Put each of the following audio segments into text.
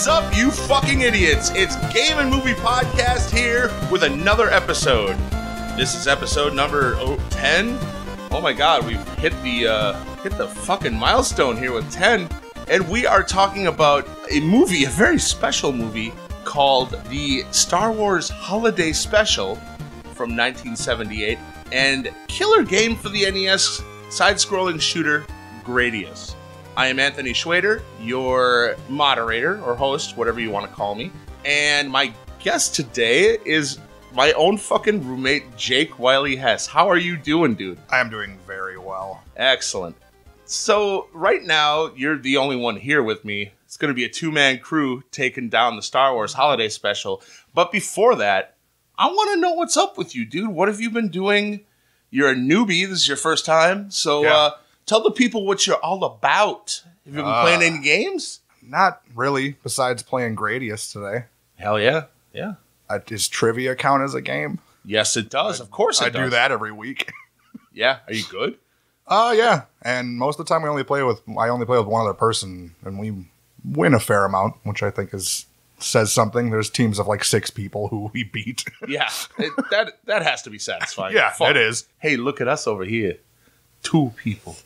is up, you fucking idiots? It's Game and Movie Podcast here with another episode. This is episode number 10. Oh my god, we've hit the fucking milestone here with 10. And we are talking about a movie, a very special movie, called the Star Wars Holiday Special from 1978, and killer game for the NES side-scrolling shooter, Gradius. I am Anthony Schwader, your moderator or host, whatever you want to call me. And my guest today is my own fucking roommate, Jake Wiley Hess. How are you doing, dude? I am doing very well. Excellent. So right now, you're the only one here with me. It's going to be a two-man crew taking down the Star Wars Holiday Special. But before that, I want to know what's up with you, dude. What have you been doing? You're a newbie. This is your first time. So tell the people what you're all about. Have you been playing any games? Not really, besides playing Gradius today. Hell yeah. Yeah. Does trivia count as a game? Yes, it does. Of course it does. I do that every week. Yeah. Are you good? Yeah. And most of the time I only play with one other person, and we win a fair amount, which I think says something. There's teams of like 6 people who we beat. Yeah. That has to be satisfying. Yeah, it is. Hey, look at us over here. 2 people.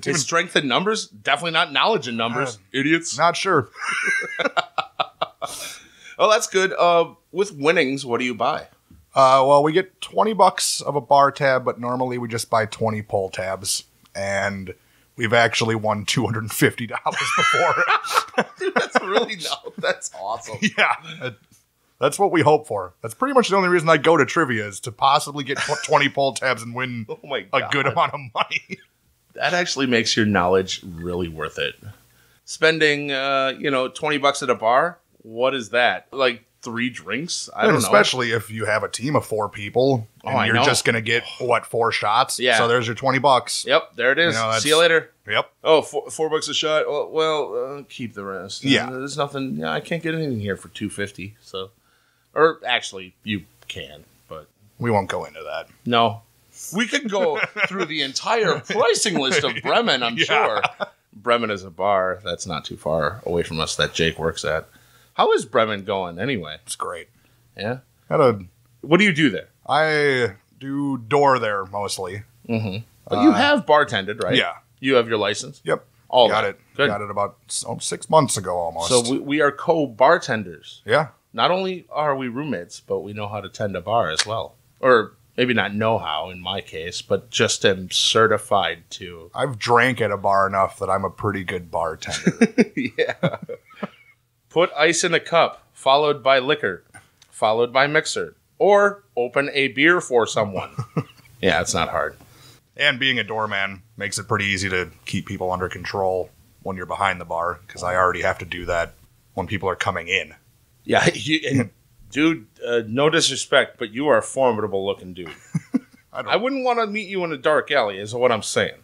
Is strength in numbers? Definitely not knowledge in numbers. Idiots. Not sure. Oh, that's good. With winnings, what do you buy? Well, we get $20 of a bar tab, but normally we just buy 20 pull tabs. And we've actually won $250 before. Dude, that's awesome. Yeah. That's what we hope for. That's pretty much the only reason I go to trivia, is to possibly get 20 pull tabs and win a good amount of money. That actually makes your knowledge really worth it. Spending, $20 at a bar, what is that? Like 3 drinks? I don't know. Especially if you have a team of 4 people and you're just going to get, 4 shots? Yeah. So there's your $20. Yep, there it is. See you later. Yep. Oh, $4 a shot? Well, keep the rest. Yeah. There's nothing. Yeah, I can't get anything here for $2.50. So, or actually, you can, but we won't go into that. No. We could go through the entire pricing list of Bremen, I'm sure. Bremen is a bar that's not too far away from us that Jake works at. How is Bremen going anyway? It's great. Yeah? What do you do there? I do door there mostly. Mm-hmm. But you have bartended, right? Yeah. You have your license? Yep. Got it. Good. Got it about 6 months ago almost. So we are co-bartenders. Yeah. Not only are we roommates, but we know how to tend a bar as well. Or maybe not know how in my case, but just am certified to. I've drank at a bar enough that I'm a pretty good bartender. Yeah. Put ice in a cup, followed by liquor, followed by mixer, or open a beer for someone. Yeah, it's not hard. And being a doorman makes it pretty easy to keep people under control when you're behind the bar, because I already have to do that when people are coming in. Yeah, dude, no disrespect, but you are a formidable looking dude. I wouldn't want to meet you in a dark alley, is what I'm saying.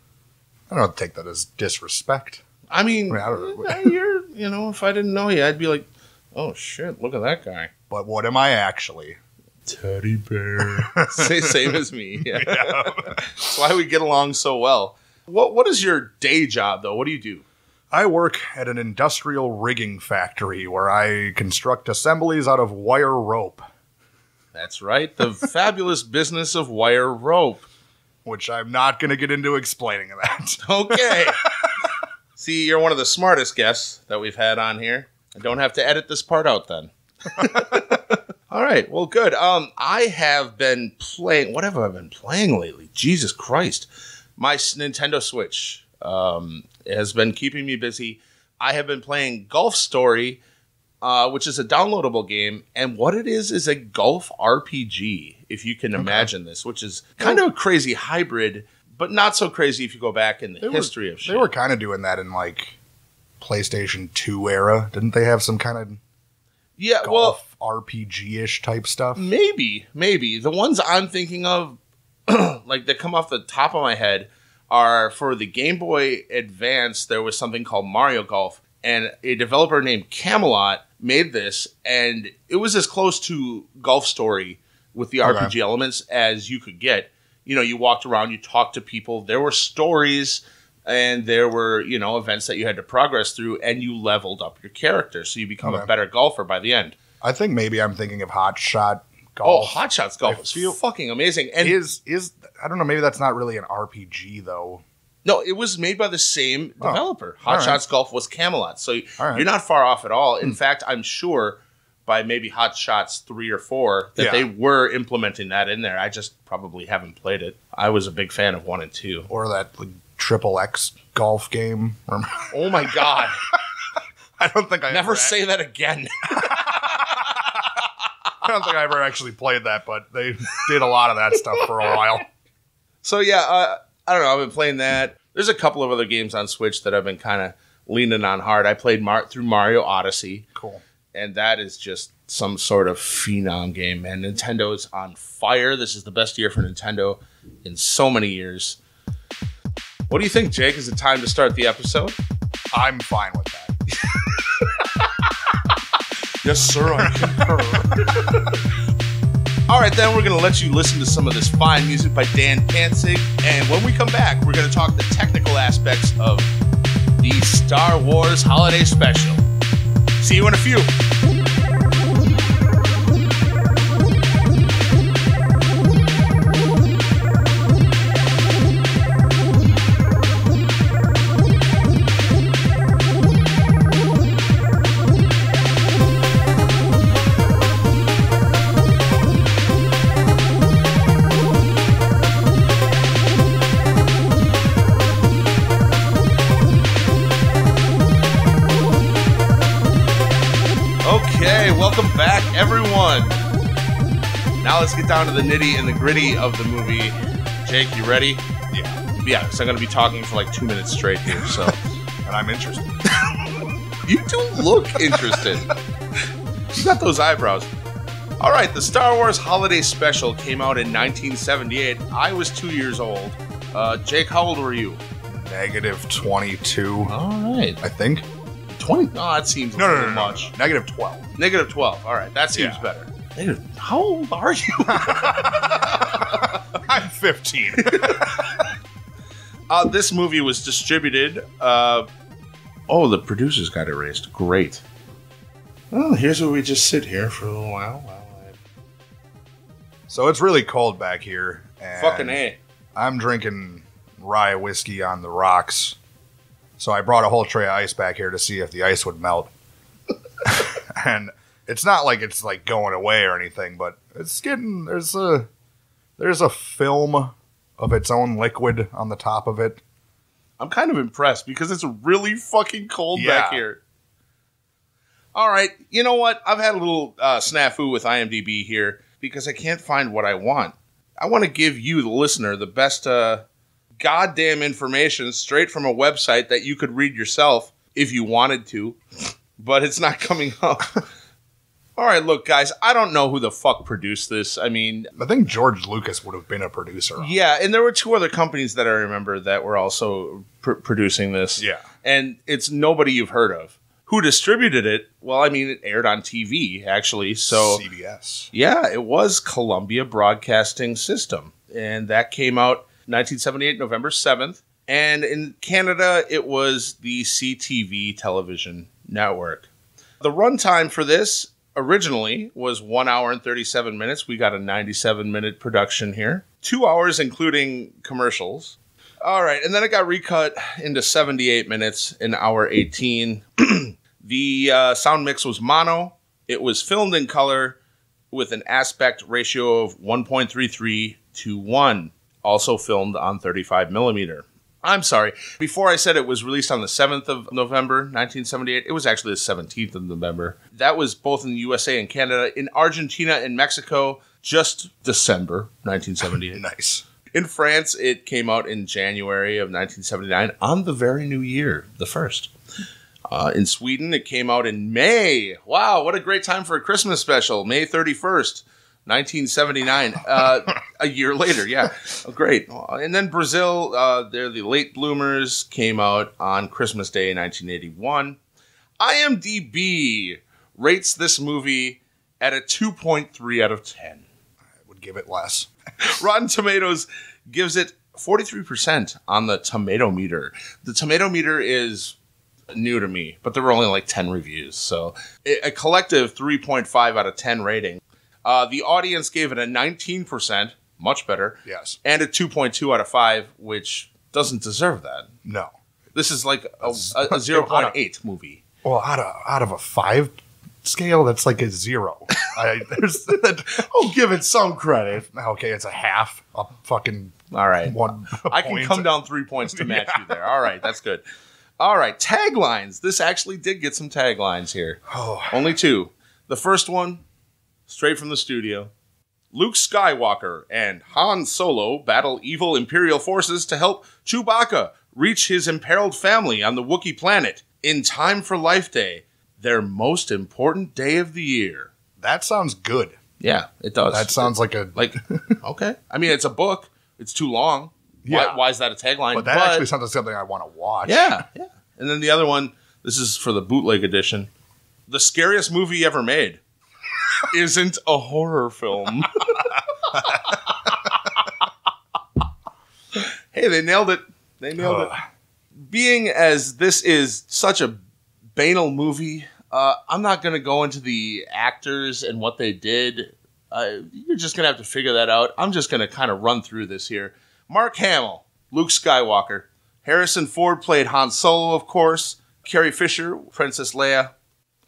I don't take that as disrespect. I mean, you're, if I didn't know you, I'd be like, oh shit, look at that guy. But what am I actually? Teddy bear. Same as me. Yeah. That's why we get along so well. What is your day job, though? What do you do? I work at an industrial rigging factory where I construct assemblies out of wire rope. That's right. The fabulous business of wire rope. Which I'm not going to get into explaining that. Okay. See, you're one of the smartest guests that we've had on here. I don't have to edit this part out then. All right. Well, good. I have been playing. What have I been playing lately? Jesus Christ. My Nintendo Switch has been keeping me busy. I have been playing Golf Story, which is a downloadable game. And what it is a golf RPG, if you can imagine this, which is kind of a crazy hybrid, but not so crazy if you go back in the history of shit. They were kind of doing that in like PlayStation 2 era. Didn't they have some kind of golf RPG-ish type stuff? Maybe. The ones I'm thinking of, like that come off the top of my head, are for the Game Boy Advance. There was something called Mario Golf, and a developer named Camelot made this, and it was as close to Golf Story with the RPG elements as you could get. You know, you walked around, you talked to people. There were stories. And there were, events that you had to progress through, and you leveled up your character, so you become a better golfer by the end. I think maybe I'm thinking of Hot Shot Oh, Golf. Hot Shots Golf is fucking amazing. And is I don't know, maybe that's not really an RPG, though. No, it was made by the same developer. Hot Shots Golf was Camelot, so you're not far off at all. In fact, I'm sure by maybe Hot Shots 3 or 4 that they were implementing that in there. I just probably haven't played it. I was a big fan of 1 and 2. Or that Triple X golf game. Oh my God. I don't think I never say that again. I don't think I ever actually played that, but they did a lot of that stuff for a while. So I don't know. I've been playing that. There's a couple of other games on Switch that I've been kind of leaning on hard. I played through Mario Odyssey. Cool. And that is just some sort of phenom game, man. Nintendo is on fire. This is the best year for Nintendo in so many years. What do you think, Jake? Is it time to start the episode? I'm fine with that. Yes, sir, I concur. All right, then we're going to let you listen to some of this fine music by Dan Panzig. And when we come back, we're going to talk the technical aspects of the Star Wars Holiday Special. See you in a few. Welcome back, everyone. Now let's get down to the nitty and the gritty of the movie. Jake, you ready? Yeah. Yeah, because I'm going to be talking for like 2 minutes straight here, so. And I'm interested. You do look interested. You got those eyebrows. All right, the Star Wars Holiday Special came out in 1978. I was 2 years old. Jake, how old were you? -22. All right. I think. 20? Oh, that seems a little much. -12. -12. All right, that seems better. How old are you? I'm 15. This movie was distributed. The producers got erased. Great. Well, here's where we just sit here for a little while. So it's really cold back here. And fucking A. I'm drinking rye whiskey on the rocks. So I brought a whole tray of ice back here to see if the ice would melt. And it's not like it's like going away or anything, but it's getting there's a film of its own liquid on the top of it. I'm kind of impressed because it's really fucking cold back here. All right, you know what? I've had a little snafu with IMDb here because I can't find what I want. I want to give you, the listener, the best goddamn information straight from a website that you could read yourself if you wanted to, but it's not coming up. All right, look, guys, I don't know who the fuck produced this. I mean, I think George Lucas would have been a producer. Yeah, and there were 2 other companies that I remember that were also producing this. Yeah. And it's nobody you've heard of. Who distributed it? Well, I mean, it aired on TV, actually. So CBS. Yeah, it was Columbia Broadcasting System. And that came out 1978, November 7th. And in Canada, it was the CTV television network. The runtime for this originally was 1 hour and 37 minutes. We got a 97-minute production here. 2 hours, including commercials. All right, and then it got recut into 78 minutes, an hour 18. The sound mix was mono. It was filmed in color with an aspect ratio of 1.33 to 1. Also filmed on 35 millimeter. I'm sorry. Before I said it was released on the 7th of November, 1978, it was actually the 17th of November. That was both in the USA and Canada. In Argentina and Mexico, just December 1978. Nice. In France, it came out in January of 1979 on the very new year, the 1st. In Sweden, it came out in May. Wow, what a great time for a Christmas special. May 31st. 1979, a year later, yeah. Oh, great. And then Brazil, they're the late bloomers, came out on Christmas Day 1981. IMDb rates this movie at a 2.3 out of 10. I would give it less. Rotten Tomatoes gives it 43% on the tomato meter. The tomato meter is new to me, but there were only like 10 reviews. So a collective 3.5 out of 10 rating. The audience gave it a 19%, much better. Yes. And a 2.2 out of 5, which doesn't deserve that. No. This is like a 0.8 movie. Well, out of a 5 scale, that's like a 0. I'll give it some credit. Okay, it's a half. A fucking all right. 1 I can come down 3 points to match you there. All right, that's good. All right, taglines. This actually did get some taglines here. Oh. Only 2. The first one, straight from the studio. Luke Skywalker and Han Solo battle evil Imperial forces to help Chewbacca reach his imperiled family on the Wookiee planet in time for Life Day, their most important day of the year. That sounds good. Yeah, it does. That sounds like okay. I mean, it's a book. It's too long. Yeah. Why is that a tagline? But that actually sounds like something I want to watch. Yeah. And then the other one, this is for the bootleg edition. The scariest movie ever made isn't a horror film. Hey, they nailed it. They nailed it. Being as this is such a banal movie, I'm not going to go into the actors and what they did. You're just going to have to figure that out. I'm just going to kind of run through this here. Mark Hamill, Luke Skywalker. Harrison Ford played Han Solo, of course. Carrie Fisher, Princess Leia.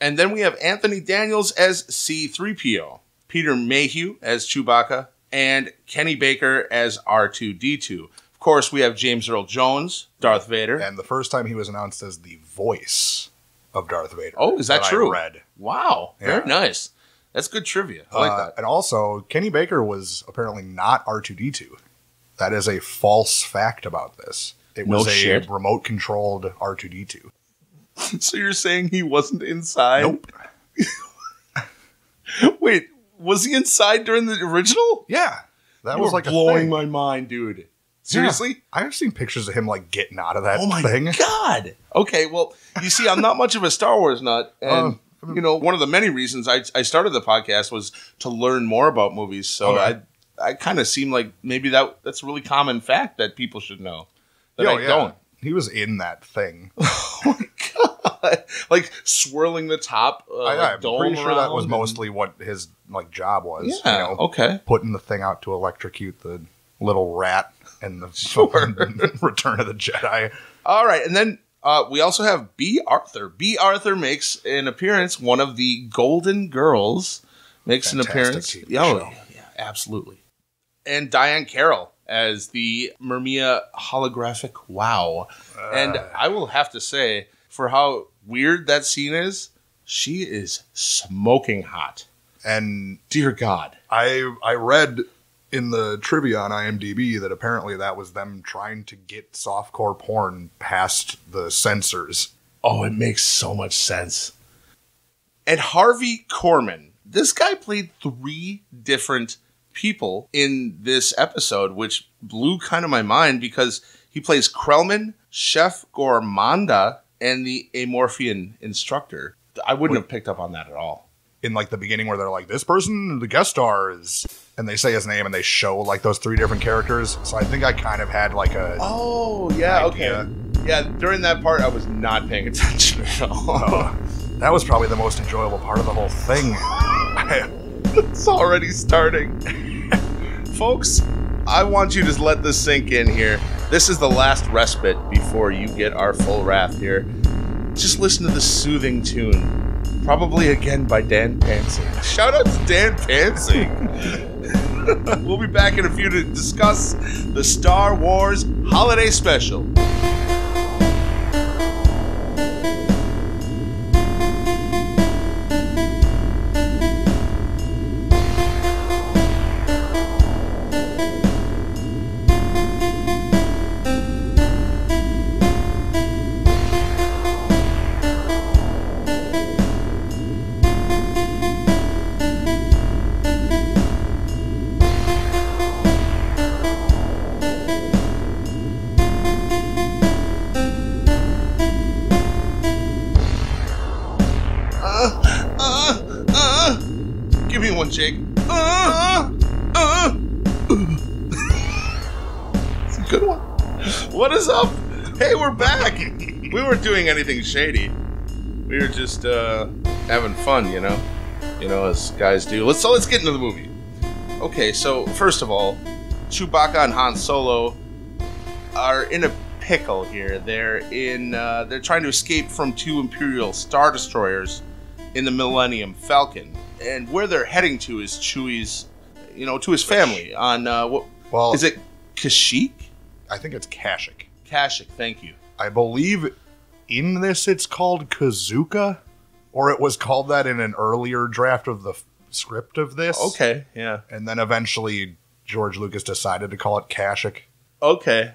And then we have Anthony Daniels as C-3PO. Peter Mayhew as Chewbacca. And Kenny Baker as R2-D2. Of course, we have James Earl Jones, Darth Vader. And the first time he was announced as the voice of Darth Vader. Oh, is that true? I read. Wow. Yeah. Very nice. That's good trivia. I like that. And also, Kenny Baker was apparently not R2-D2. That is a false fact about this. It was a remote-controlled R2-D2. So you're saying he wasn't inside? Nope. Wait, was he inside during the original? Yeah. That was like blowing my mind, dude. Seriously? Yeah. I've seen pictures of him like getting out of that thing. Oh my God. Okay, well, you see, I'm not much of a Star Wars nut. And, one of the many reasons I started the podcast was to learn more about movies. So I kind of seem like maybe that's a really common fact that people should know. That I don't. He was in that thing. Oh my God. Like swirling the top I'm dome pretty sure that was around mostly what his job was. Yeah, okay. Putting the thing out to electrocute the little rat and the Return of the Jedi. All right, and then we also have B. Arthur. B. Arthur makes an appearance. One of the Golden Girls makes an appearance. Yeah, absolutely. And Diane Carroll as the Myrmia holographic wow. And I will have to say, for how weird that scene is, she is smoking hot. And dear God. I read in the trivia on IMDb that apparently that was them trying to get softcore porn past the censors. Oh, it makes so much sense. And Harvey Korman. This guy played 3 different people in this episode, which blew kind of my mind because he plays Krellman, Chef Gormanda, and the Amorphian instructor. I wouldn't have picked up on that at all. In like the beginning where they're like, this person, the guest star is, and they say his name and they show like those 3 different characters. So I think I kind of had like a idea. Okay. Yeah, during that part I was not paying attention at all. That was probably the most enjoyable part of the whole thing. It's already starting. Folks, I want you to let this sink in here. This is the last respite before you get our full wrath here. Just listen to the soothing tune. Probably again by Dan Pansing. Shout out to Dan Pansing. We'll be back in a few to discuss the Star Wars Holiday Special. Give me one, Jake. Good one. What is up? Hey, we're back. We weren't doing anything shady. We were just having fun, you know? You know, as guys do. Let's get into the movie. Okay, so first of all, Chewbacca and Han Solo are in a pickle here. They're trying to escape from 2 Imperial Star Destroyers in the Millennium Falcon. And where they're heading to is Chewie's, you know, to his family on, is it Kashyyyk? I think it's Kashyyyk. Kashyyyk, thank you. I believe in this it's called Kazuka, or it was called that in an earlier draft of the script of this. Okay, yeah. And then eventually George Lucas decided to call it Kashyyyk. Okay.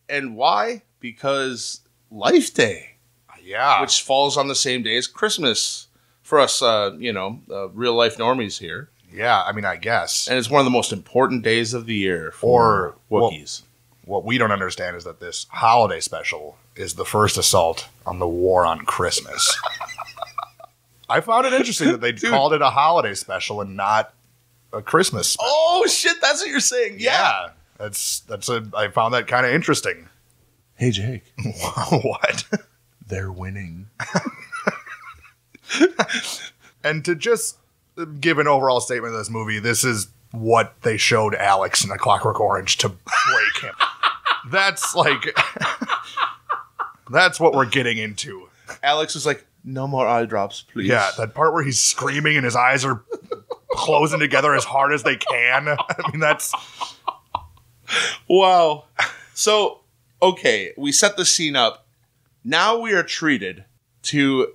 And why? Because Life Day. Yeah. Which falls on the same day as Christmas for us, real life normies here. Yeah, I mean, I guess. And it's one of the most important days of the year for Wookiees. What we don't understand is that this holiday special is the first assault on the war on Christmas. I found it interesting that they called it a holiday special and not a Christmas special. Oh, shit, that's what you're saying. Yeah. I found that kind of interesting. Hey, Jake. What? They're winning. And to just give an overall statement of this movie, this is what they showed Alex in A Clockwork Orange to break him. That's what we're getting into. Alex was like, no more eye drops, please. Yeah, that part where he's screaming and his eyes are closing together as hard as they can. I mean, that's... Wow. So, okay, we set the scene up. Now we are treated to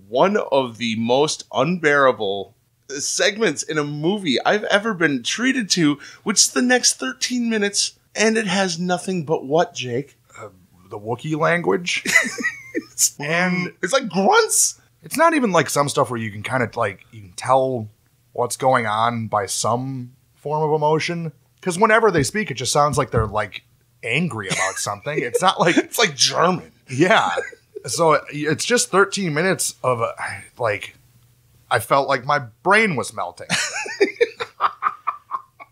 one of the most unbearable segments in a movie I've ever been treated to, which is the next 13 minutes, and it has nothing but what, Jake? The Wookiee language. And it's like grunts. It's not even like some stuff where you can kind of you can tell what's going on by some form of emotion. Because whenever they speak, it just sounds like they're angry about something. It's not like... It's like German. Yeah. So it's just 13 minutes of I felt like my brain was melting.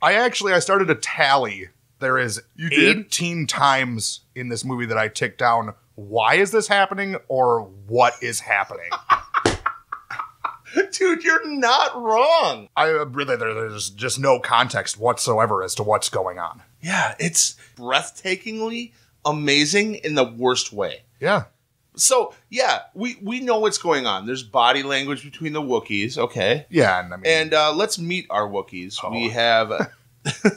I started to tally. There is 18 times in this movie that I ticked down, why is this happening or what is happening? Dude, you're not wrong. There's just no context whatsoever as to what's going on. Yeah, it's breathtakingly amazing in the worst way. Yeah. So, yeah, we know what's going on. There's body language between the Wookiees, okay? Yeah, and let's meet our Wookiees. Oh. We have,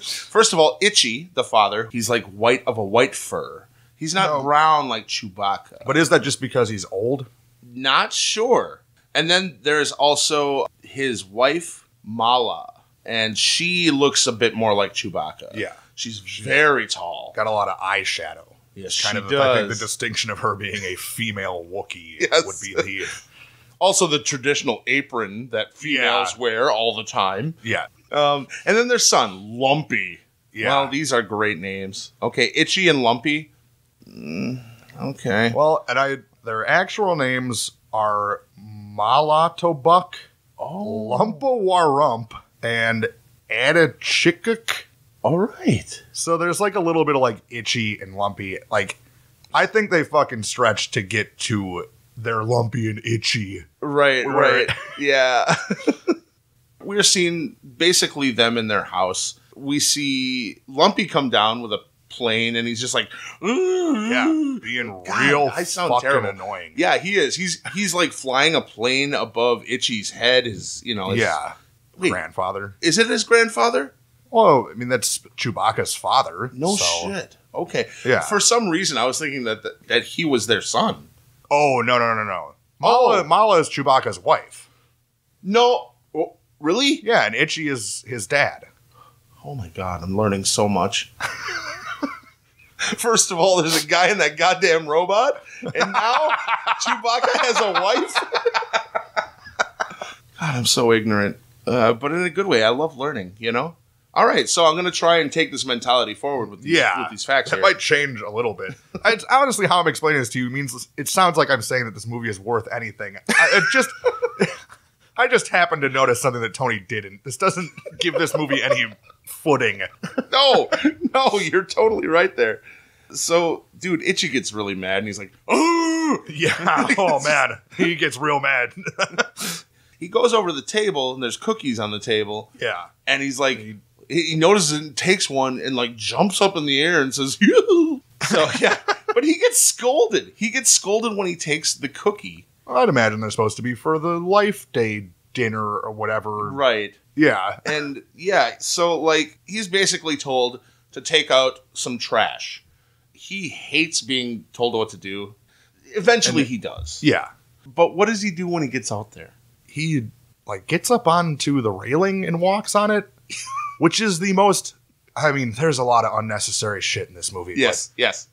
first of all, Itchy, the father. He's like white fur. He's not brown like Chewbacca. But is that just because he's old? Not sure. And then there's also his wife, Mala, and she looks a bit more like Chewbacca. Yeah. She's very tall. Got a lot of eyeshadow. Yes, kind of, I think the distinction of her being a female Wookiee would be the... Also the traditional apron that females wear all the time. Yeah. And then their son, Lumpy. Yeah. Well, these are great names. Okay, Itchy and Lumpy. Okay. Well, and their actual names are Malatobuk, Lumpawarump, and Adachikuk. All right. So there's a little bit of Itchy and Lumpy. I think they fucking stretched to get to their Lumpy and Itchy. Right. Yeah. We're seeing basically them in their house. We see Lumpy come down with a plane and he's just like, being real fucking terrible. Annoying. Yeah, he is. He's like flying a plane above Itchy's head. Grandfather. Is it his grandfather? Well, I mean, that's Chewbacca's father. No shit. Okay. Yeah. For some reason, I was thinking that he was their son. Oh, no. Mala is Chewbacca's wife. No. Really? Yeah, and Itchy is his dad. Oh my god, I'm learning so much. First of all, there's a guy in that goddamn robot, and now Chewbacca has a wife? God, I'm so ignorant. But in a good way. I love learning, you know? All right, so I'm going to try and take this mentality forward with these facts here. It might change a little bit. It's honestly, how I'm explaining this to you means it sounds like I'm saying that this movie is worth anything. I just happened to notice something that Tony didn't. This doesn't give this movie any footing. No, you're totally right there. So, dude, Itchy gets really mad, and he's like, "Oh, yeah, oh man, he gets real mad." He goes over to the table, and there's cookies on the table. Yeah, and he's like, he notices it and takes one, and like jumps up in the air and says, "Yoo!" So yeah, but he gets scolded. He gets scolded when he takes the cookie. I'd imagine they're supposed to be for the Life Day dinner or whatever. Right. Yeah, and yeah, so like he's basically told to take out some trash. He hates being told what to do. Eventually he does. Yeah. But what does he do when he gets out there? He like gets up onto the railing and walks on it, which is the most, I mean, there's a lot of unnecessary shit in this movie. Yes, yes.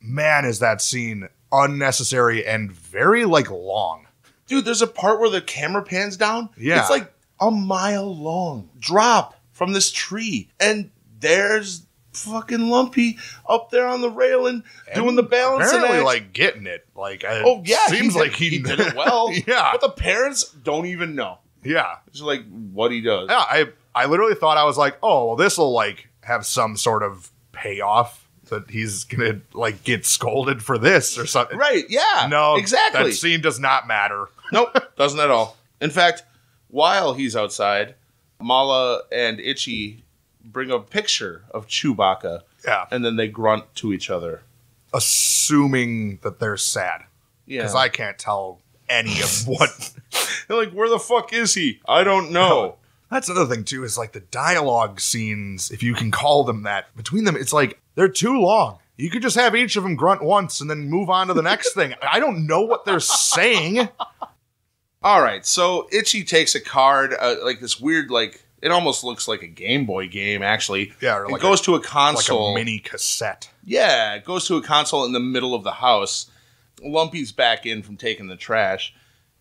Man, is that scene unnecessary and very like long. Dude, there's a part where the camera pans down. Yeah. It's like a mile long drop from this tree. And there's fucking Lumpy up there on the railing doing the balancing apparently act. Like getting it. Like, oh yeah, seems like he did it well. Yeah. But the parents don't even know. Yeah. It's like what he does. Yeah, I literally thought, I was like, oh, well, this will like have some sort of payoff that he's gonna like get scolded for this or something. Right, yeah. No, exactly. That scene does not matter. Nope, doesn't at all. In fact, while he's outside, Mala and Itchy bring a picture of Chewbacca. Yeah. And then they grunt to each other. Assuming that they're sad. Yeah. Because I can't tell any of what. They're like, where the fuck is he? I don't know. That's another thing, too, is like the dialogue scenes, if you can call them that, between them, it's like they're too long. You could just have each of them grunt once and then move on to the next thing. I don't know what they're saying. All right, so Itchy takes a card, like this weird, like, it almost looks like a Game Boy game, actually. Yeah, or like it goes to a console. Like a mini cassette. Yeah, it goes to a console in the middle of the house. Lumpy's back in from taking the trash.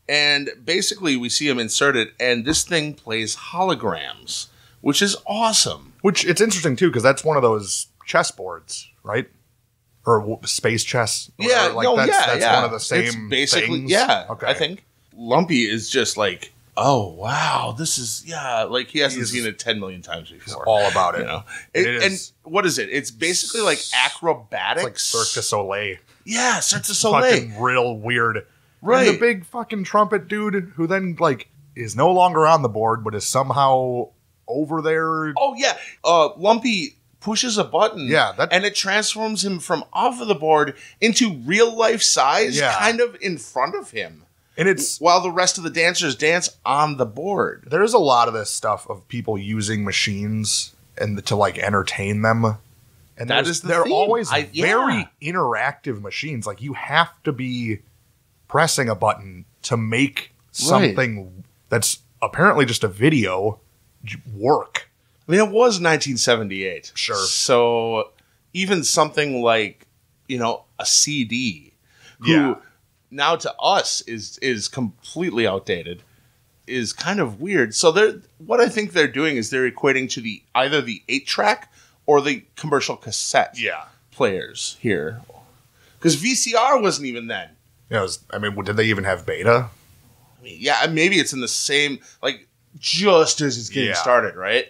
And basically, we see him insert it, and this thing plays holograms, which is awesome. Which, it's interesting, too, because that's one of those chessboards, right? Or space chess. Yeah, that's one of the same it's basically, things? Yeah, okay. I think. Lumpy is just like, oh, wow, this is, yeah, like he hasn't seen it 10 million times before. All about it. You know? And what is it? It's basically like acrobatics. It's like Cirque du Soleil. Yeah, Cirque du Soleil. Fucking real weird. Right. And the big fucking trumpet dude who then, like, is no longer on the board, but is somehow over there. Oh, yeah. Lumpy pushes a button. Yeah. And it transforms him from off of the board into real life size, kind of in front of him. And it's while the rest of the dancers dance on the board. There's a lot of this stuff of people using machines and to like entertain them. And that is they're theme. always very interactive machines. Like you have to be pressing a button to make something that's apparently just a video work. I mean, it was 1978. Sure. So even something like, a CD, who now to us is completely outdated, is kind of weird. So what I think they're doing is they're equating to either the 8-track or the commercial cassette players here. Because VCR wasn't even then. Yeah, did they even have beta? I mean, yeah, maybe it's in the same, like, just as it's getting started, right?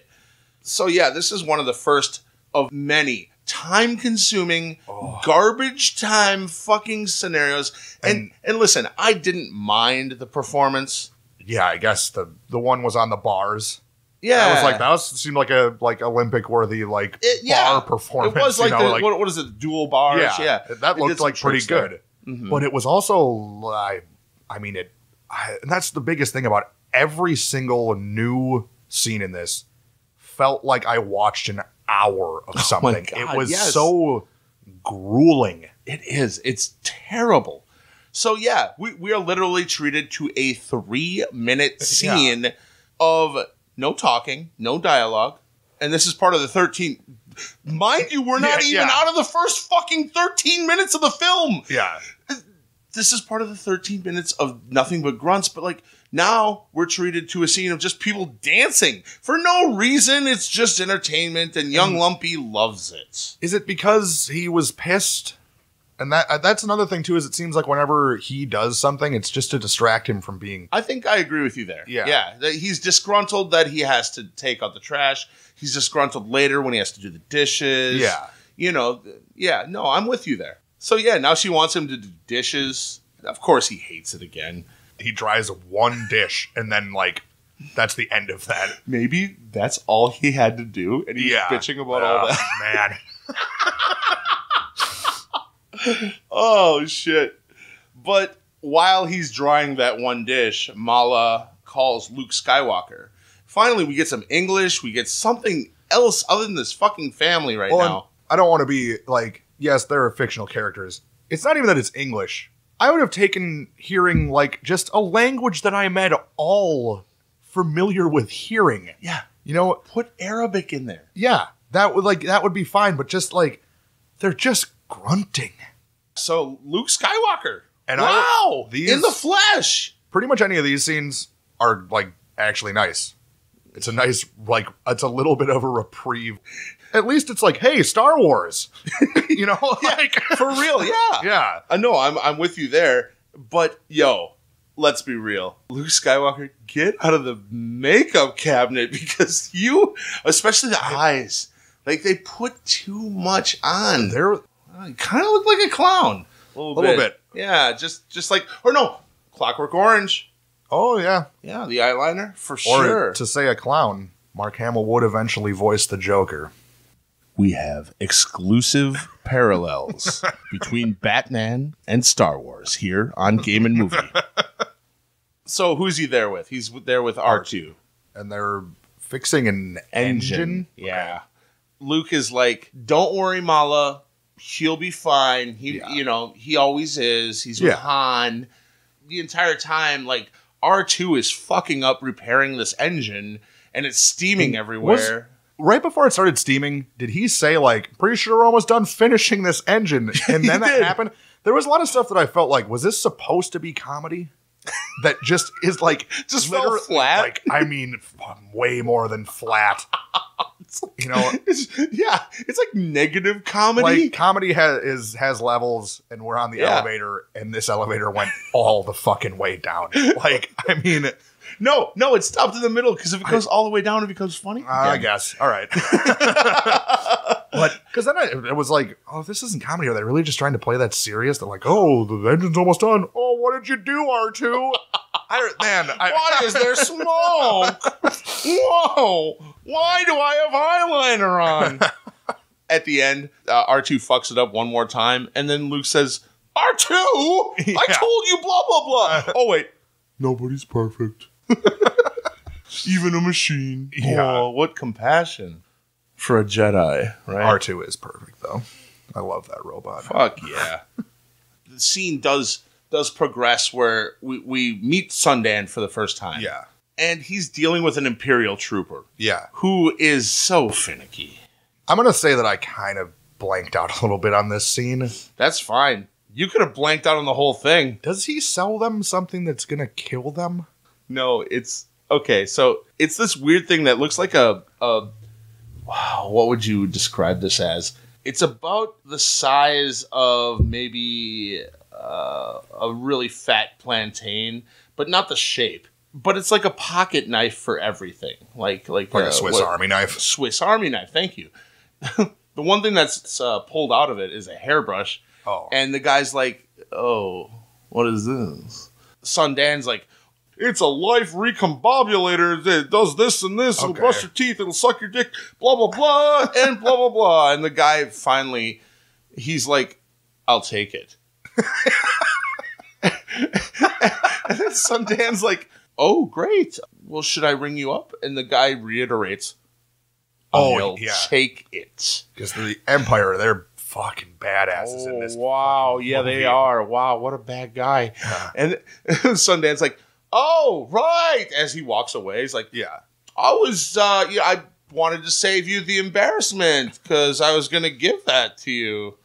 So, yeah, this is one of the first of many time-consuming, garbage time fucking scenarios. And listen, I didn't mind the performance. Yeah, I guess the one was on the bars. Yeah, that seemed like a Olympic worthy bar performance. It was like what is it? Dual bars. Yeah, that looked like pretty good. Mm-hmm. But it was also, and that's the biggest thing about every single new scene in this. Felt like I watched an hour of something. It was so grueling. It is. It's terrible. So yeah, we are literally treated to a 3-minute scene of no talking, no dialogue, and this is part of the 13. Mind you, we're not even out of the first fucking 13 minutes of the film. Yeah. This is part of the 13 minutes of nothing but grunts, but now we're treated to a scene of just people dancing for no reason. It's just entertainment, and young Lumpy loves it. Is it because he was pissed And that's another thing, too, is it seems like whenever he does something, it's just to distract him from being... I think I agree with you there. Yeah. Yeah. He's disgruntled that he has to take out the trash. He's disgruntled later when he has to do the dishes. Yeah. You know, yeah, no, I'm with you there. So, yeah, now she wants him to do dishes. Of course he hates it again. He tries one dish, and then, like, that's the end of that. Maybe that's all he had to do, and he's bitching about all that. Man. Oh, shit. But while he's drying that one dish, Mala calls Luke Skywalker. Finally, we get some English. We get something else other than this fucking family now. I don't want to be like, yes, there are fictional characters. It's not even that it's English. I would have taken hearing, like, just a language that I am at all familiar with hearing. Yeah. You know, put Arabic in there. Yeah. That would be fine, but just, like, they're just grunting. So, Luke Skywalker. And wow! In the flesh! Pretty much any of these scenes are, like, actually nice. It's a nice, like, it's a little bit of a reprieve. At least it's like, hey, Star Wars. You know? Like, for real, yeah. Yeah. I know, I'm with you there. But, yo, let's be real. Luke Skywalker, get out of the makeup cabinet because especially the eyes, like, they put too much on. You kind of look like a clown. A little bit. Yeah, just like, or no, Clockwork Orange. Oh, yeah. Yeah, the eyeliner, for sure. Or to say a clown, Mark Hamill would eventually voice the Joker. We have exclusive parallels between Batman and Star Wars here on Game and Movie. So who's he there with? He's there with R2. And they're fixing an engine? Yeah. Okay. Luke is like, don't worry, Mala. He'll be fine. He always is. He's with Han. The entire time, like, R2 is fucking up repairing this engine, and it's steaming everywhere. Right before it started steaming, did he say, like, pretty sure we're almost done finishing this engine? And then that happened? There was a lot of stuff that I felt like, was this supposed to be comedy? That just is, like, just fell flat? Like, I mean, way more than flat. You know? It's like negative comedy. Like, comedy has levels, and we're on the elevator, and this elevator went all the fucking way down. Like, I mean... No, it stopped in the middle, because if it goes all the way down, it becomes funny. I guess. All right. But, because then it was like, oh, this isn't comedy. Are they really just trying to play that serious? They're like, oh, the engine's almost done. Oh, what did you do, R2? Why is there smoke? Whoa. Why do I have eyeliner on? At the end, R2 fucks it up one more time, and then Luke says, R2? Yeah. I told you blah, blah, blah. Oh, wait. Nobody's perfect. Even a machine. Yeah. Oh, what compassion for a Jedi, right? R2 is perfect, though. I love that robot. Fuck yeah. The scene does progress where we meet Sundan for the first time. Yeah. And he's dealing with an Imperial trooper. Yeah. Who is so finicky. I'm going to say that I kind of blanked out a little bit on this scene. That's fine. You could have blanked out on the whole thing. Does he sell them something that's going to kill them? No, it's... Okay, so it's this weird thing that looks like a what would you describe this as? It's about the size of maybe a really fat plantain, but not the shape. But it's like a pocket knife for everything. Like a Swiss Army knife. Swiss Army knife, thank you. The one thing that's pulled out of it is a hairbrush. Oh. And the guy's like, oh, what is this? Sundan's like, it's a life recombobulator that does this and this. It'll brush your teeth. It'll suck your dick. Blah, blah, blah. And blah, blah, blah. And the guy finally, he's like, I'll take it. And then Sundan's like, oh, great. Well, should I ring you up? And the guy reiterates, I'll take it. Because the Empire, they're fucking badasses in this. Wow. Yeah, movie. They are. Wow, what a bad guy. Yeah. And Sundan's like, oh, right. As he walks away, he's like, yeah, I wanted to save you the embarrassment because I was going to give that to you.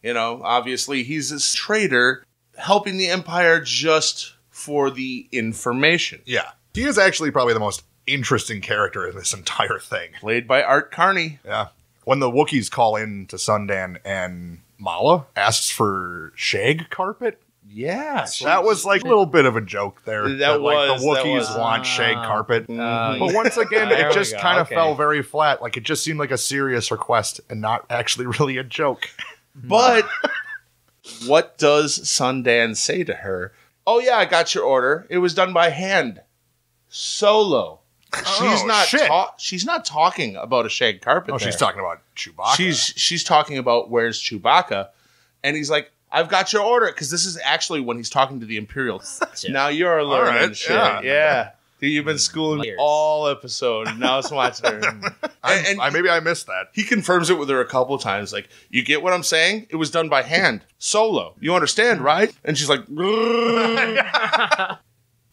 You know, obviously he's a traitor helping the Empire just for the information. Yeah. He is actually probably the most interesting character in this entire thing. Played by Art Carney. Yeah. When the Wookiees call in to Sundan and Mala asks for shag carpet. Yeah. That was like a little bit of a joke there. That like the was- Wookiees want shag carpet. Mhm. But once again, There it we just go. kind of Okay. fell very flat. Like, it just seemed like a serious request and not actually really a joke. But what does Sundan say to her? Oh, yeah, I got your order. It was done by hand. Solo. She's not talking about a shag carpet. Oh, there. she's talking about Chewbacca. She's talking about where's Chewbacca, and he's like, I've got your order, because this is actually when he's talking to the Imperials. Now you're learning right, shit. yeah. Yeah. Dude, you've been schooling me Years. all episode. Now it's my turn. and Maybe I missed that. he confirms it with her a couple times. Like, you get what I'm saying? It was done by hand. Solo. You understand, right? And she's like,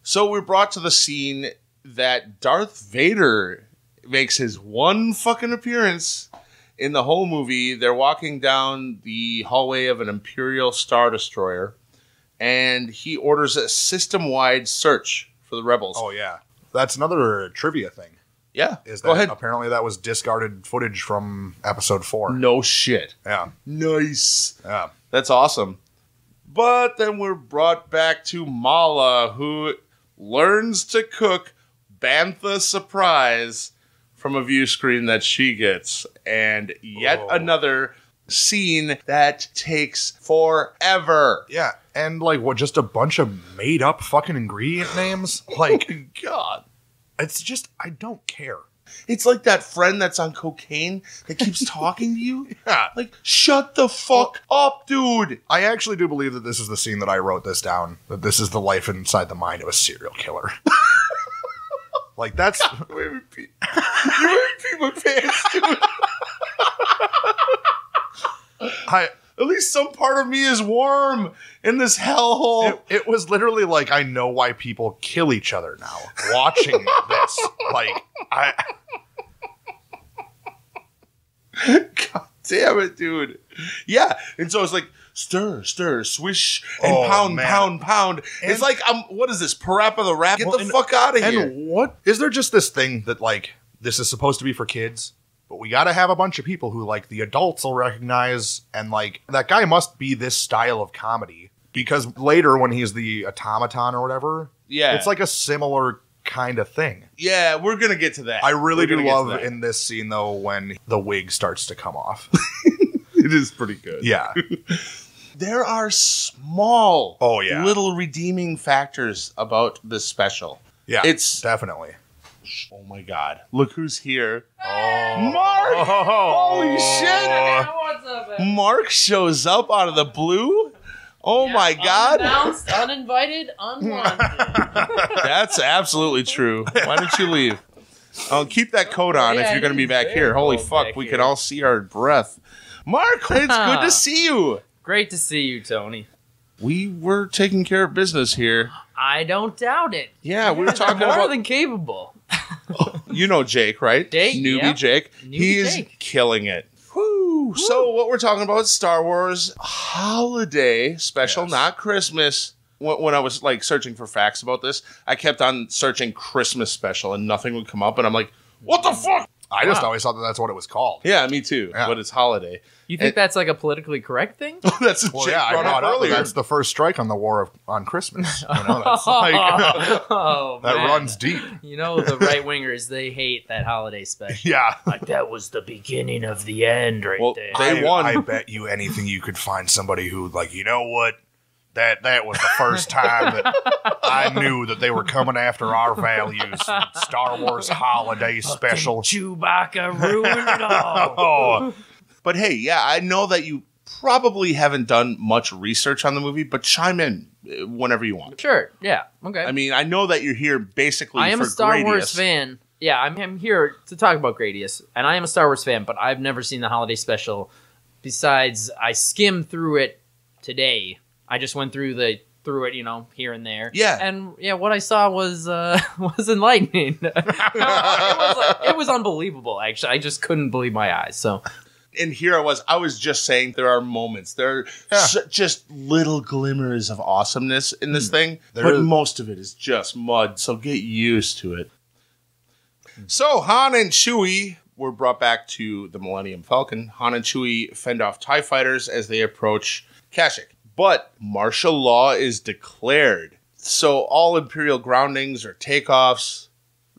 So we're brought to the scene that Darth Vader makes his one fucking appearance in the whole movie. They're walking down the hallway of an Imperial Star Destroyer, and he orders a system-wide search for the rebels. Oh, yeah. That's another trivia thing. Yeah. Is that Go ahead. apparently that was discarded footage from episode 4. No shit. Yeah. Nice. Yeah. That's awesome. But then we're brought back to Mala, who learns to cook bantha surprise from a view screen that she gets. And yet another scene that takes forever. Yeah. And, like, what, just a bunch of made-up fucking ingredient names? Like, God. it's just, I don't care. It's like that friend that's on cocaine that keeps talking to you. Yeah. Like, shut the fuck up, dude. I actually do believe that this is the scene that I wrote this down. That this is the life inside the mind of a serial killer. Like, that's... You're in my pants, dude. At least some part of me is warm in this hellhole. It was literally like, I know why people kill each other now. Watching this. Like, God damn it, dude. Yeah. And so it's like, stir, stir, swish, and Oh, pound, man. pound, pound. And- It's like, what is this, Parappa the Rap? Get Well, the and- fuck out of here. And what? Is there just this thing that, like, this is supposed to be for kids? But we gotta have a bunch of people who, like, the adults will recognize, and, like, that guy must be this style of comedy. Because later, when he's the automaton or whatever, Yeah. it's like a similar kind of thing. Yeah, we're going to get to that. I really We're do gonna get to love that. in this scene, though, when the wig starts to come off. It is pretty good. Yeah. There are small, Oh, yeah. little redeeming factors about this special. Yeah. It's, definitely. oh my God. Look who's here. Oh. Mark! Holy shit! What's up, man? Mark shows up out of the blue. Oh my God. Unannounced, uninvited, unwanted. That's absolutely true. Why don't you leave? Oh, keep that coat on if Yeah, you're going to be it's back very here. Holy cold fuck, back we here. can all see our breath. Mark, it's good to see you. Great to see you, Tony. We were taking care of business here. I don't doubt it. Yeah, we were You're talking more about, than capable. you know Jake, right? Jake, Newbie yep. Jake. Newbie He's Jake. killing it. Woo. So what we're talking about is Star Wars holiday special, Yes. not Christmas. When I was like searching for facts about this, I kept on searching Christmas special and nothing would come up. And I'm like, what the fuck? I just always thought that that's what it was called. Yeah, me too. Yeah. But it's holiday. You think that's like a politically correct thing? That's what Well, Jake yeah, I brought brought up up that earlier. that's the first strike on the war on Christmas. You know, that's like, Oh, that man. runs deep. You know, the right wingers, they hate that holiday special. Yeah. Like, that was the beginning of the end right Well, there. they won. I bet you anything you could find somebody who, like, you know what? That was the first time that I knew that they were coming after our values. Star Wars holiday special. Chewbacca ruined it all. Oh, But hey, yeah, I know that you probably haven't done much research on the movie, but chime in whenever you want. Sure, yeah, okay. I mean, I know that you're here basically I am for a Star Gradius. Wars fan. Yeah, I'm here to talk about Gradius, and I am a Star Wars fan, but I've never seen the holiday special. Besides, I skimmed through it today. I just went through it, you know, here and there. Yeah. And yeah, what I saw was was enlightening. It was unbelievable. Actually, I just couldn't believe my eyes. So And here I was just saying there are moments. There are just little glimmers of awesomeness in this thing, There but is. most of it is just mud, so get used to it. So Han and Chewie we're brought back to the Millennium Falcon. Han and Chewie fend off TIE fighters as they approach Kashyyyk. But martial law is declared. So all Imperial groundings or takeoffs,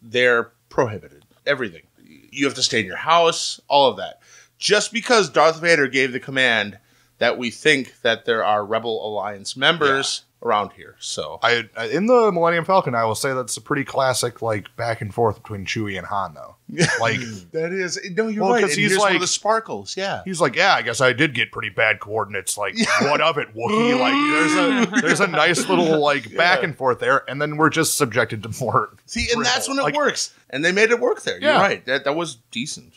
they're prohibited. Everything. You have to stay in your house, all of that. Just because Darth Vader gave the command that we think that there are Rebel Alliance members around here. So I in the Millennium Falcon, I will say that's a pretty classic, like, back and forth between Chewie and Han, though. Like, that is, no, you're well, right. 'cause And he's here's one like- of the sparkles. Yeah. he's like, yeah, I guess I did get pretty bad coordinates. Like, what of it, Wookiee? Like, there's a nice little, like, back and forth there, and then we're just subjected to more. See, and that's when it Like- works. And they made it work there. You're Yeah. right. That was decent.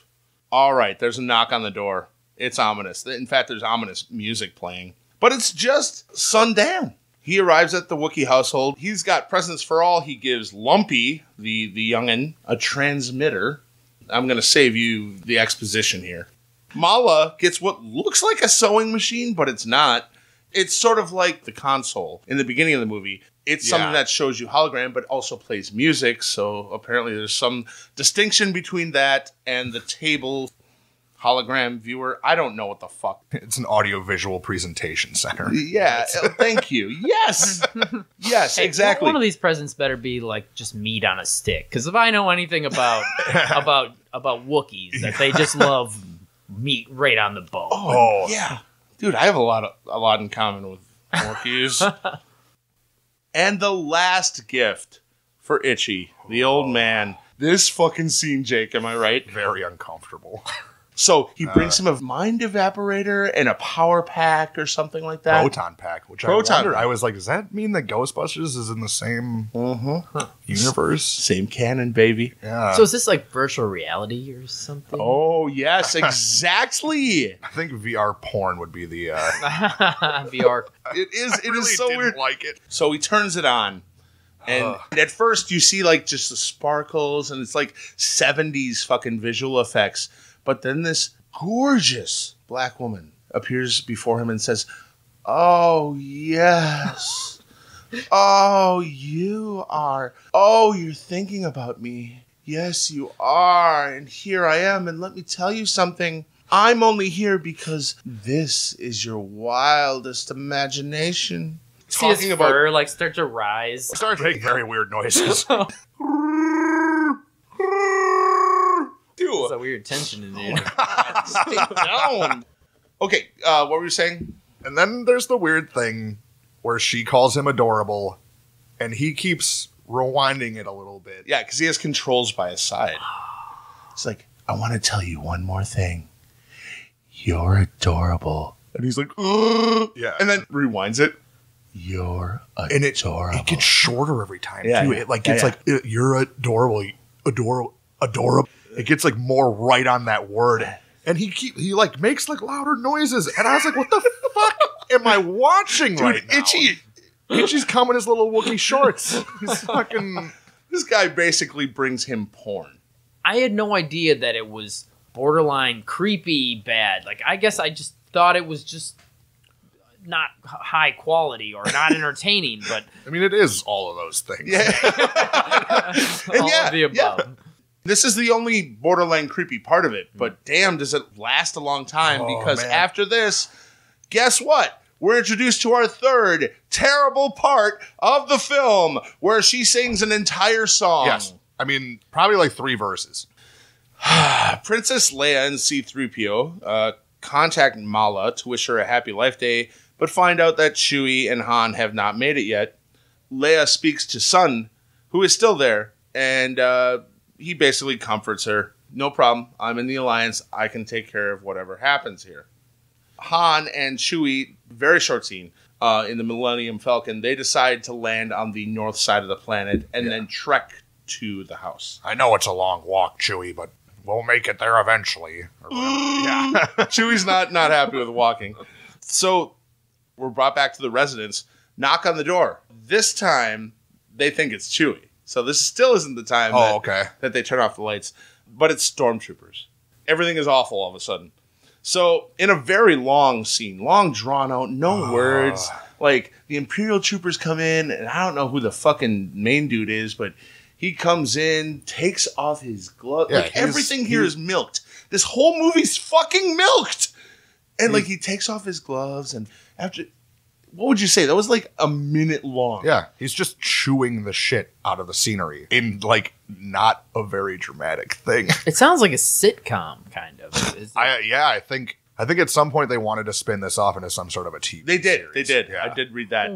All right. There's a knock on the door. It's ominous. In fact, there's ominous music playing. But it's just Sundan. He arrives at the Wookiee household. He's got presents for all. He gives Lumpy, the youngin', a transmitter. I'm going to save you the exposition here. Mala gets what looks like a sewing machine, but it's not. It's sort of like the console in the beginning of the movie. It's something that shows you hologram, but also plays music. So apparently there's some distinction between that and the table hologram viewer. I don't know what the fuck. It's an audio-visual presentation center. Yeah, thank you. Yes. Yes, Hey, exactly. One of these presents better be like just meat on a stick. Because if I know anything about about Wookiees, that they just love meat right on the bone. Oh. Yeah. Dude, I have a lot in common with Morkies. And the last gift for Itchy, the old man. This fucking scene, Jake, am I right? Very uncomfortable. So he brings him a mind evaporator and a power pack or something like that. Proton pack, which Proton I wondered. pack. I was like, does that mean that Ghostbusters is in the same universe? Same canon, baby. Yeah. So is this like virtual reality or something? Oh, yes, exactly. I think VR porn would be the... VR. It is. It really is so didn't weird. like it. So he turns it on. And at first you see like just the sparkles and it's like 70s fucking visual effects. But then this gorgeous black woman appears before him and says, "Oh, yes. Oh, you are. Oh, you're thinking about me. Yes, you are. And here I am. And let me tell you something. I'm only here because this is your wildest imagination." See his fur like start to rise. Started making very weird noises. There's a weird tension in there. Stay down. Okay, what were you saying? And then there's the weird thing where she calls him adorable, and he keeps rewinding it a little bit. Yeah, because he has controls by his side. It's like, I want to tell you one more thing. You're adorable. And he's like, ugh. Yeah. And then rewinds it. You're adorable. And it gets shorter every time, Yeah, too. yeah. It like gets Yeah, like, you're adorable. Adorable. It gets like more right on that word. And he like makes like louder noises. And I was like, what the fuck am I watching right now? Itchy's coming in his little Wookiee shorts. He's fucking... This guy basically brings him porn. I had no idea that it was borderline creepy bad. Like, I guess I just thought it was just not high quality or not entertaining, but I mean, it is all of those things. Yeah. all of the above. Yeah. This is the only borderline creepy part of it, but damn, does it last a long time, Oh, because man. after this, guess what? We're introduced to our third terrible part of the film, where she sings an entire song. Yes. I mean, probably like 3 verses. Princess Leia and C-3PO contact Mala to wish her a happy life day, but find out that Chewie and Han have not made it yet. Leia speaks to Sun, who is still there, and he basically comforts her. No problem. I'm in the Alliance. I can take care of whatever happens here. Han and Chewie, very short scene, in the Millennium Falcon, they decide to land on the north side of the planet and then trek to the house. I know it's a long walk, Chewie, but we'll make it there eventually. Or whatever. Yeah. Chewie's not happy with walking. So we're brought back to the residence. Knock on the door. This time, they think it's Chewie. So this still isn't the time that they turn off the lights. But it's stormtroopers. Everything is awful all of a sudden. So in a very long scene, long drawn out, no words, like the Imperial troopers come in, and I don't know who the fucking main dude is, but He comes in, takes off his glove. Yeah, like, everything here is milked. This whole movie's fucking milked. And, like, he takes off his gloves, and after... What would you say? That was, like, a minute long. Yeah, he's just chewing the shit out of the scenery in, like, not a very dramatic thing. It sounds like a sitcom, kind of. I think at some point they wanted to spin this off into some sort of a TV They did. series. They did. Yeah. I did read that.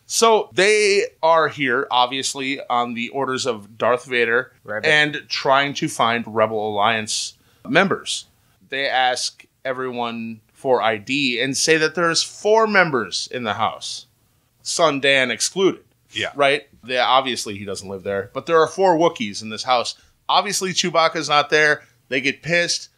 So they are here, obviously, on the orders of Darth Vader and trying to find Rebel Alliance members. They ask everyone for ID and say that there's 4 members in the house. Son Dan excluded. Yeah. Right? Obviously, he doesn't live there. But there are 4 Wookiees in this house. Obviously, Chewbacca's not there. They get pissed.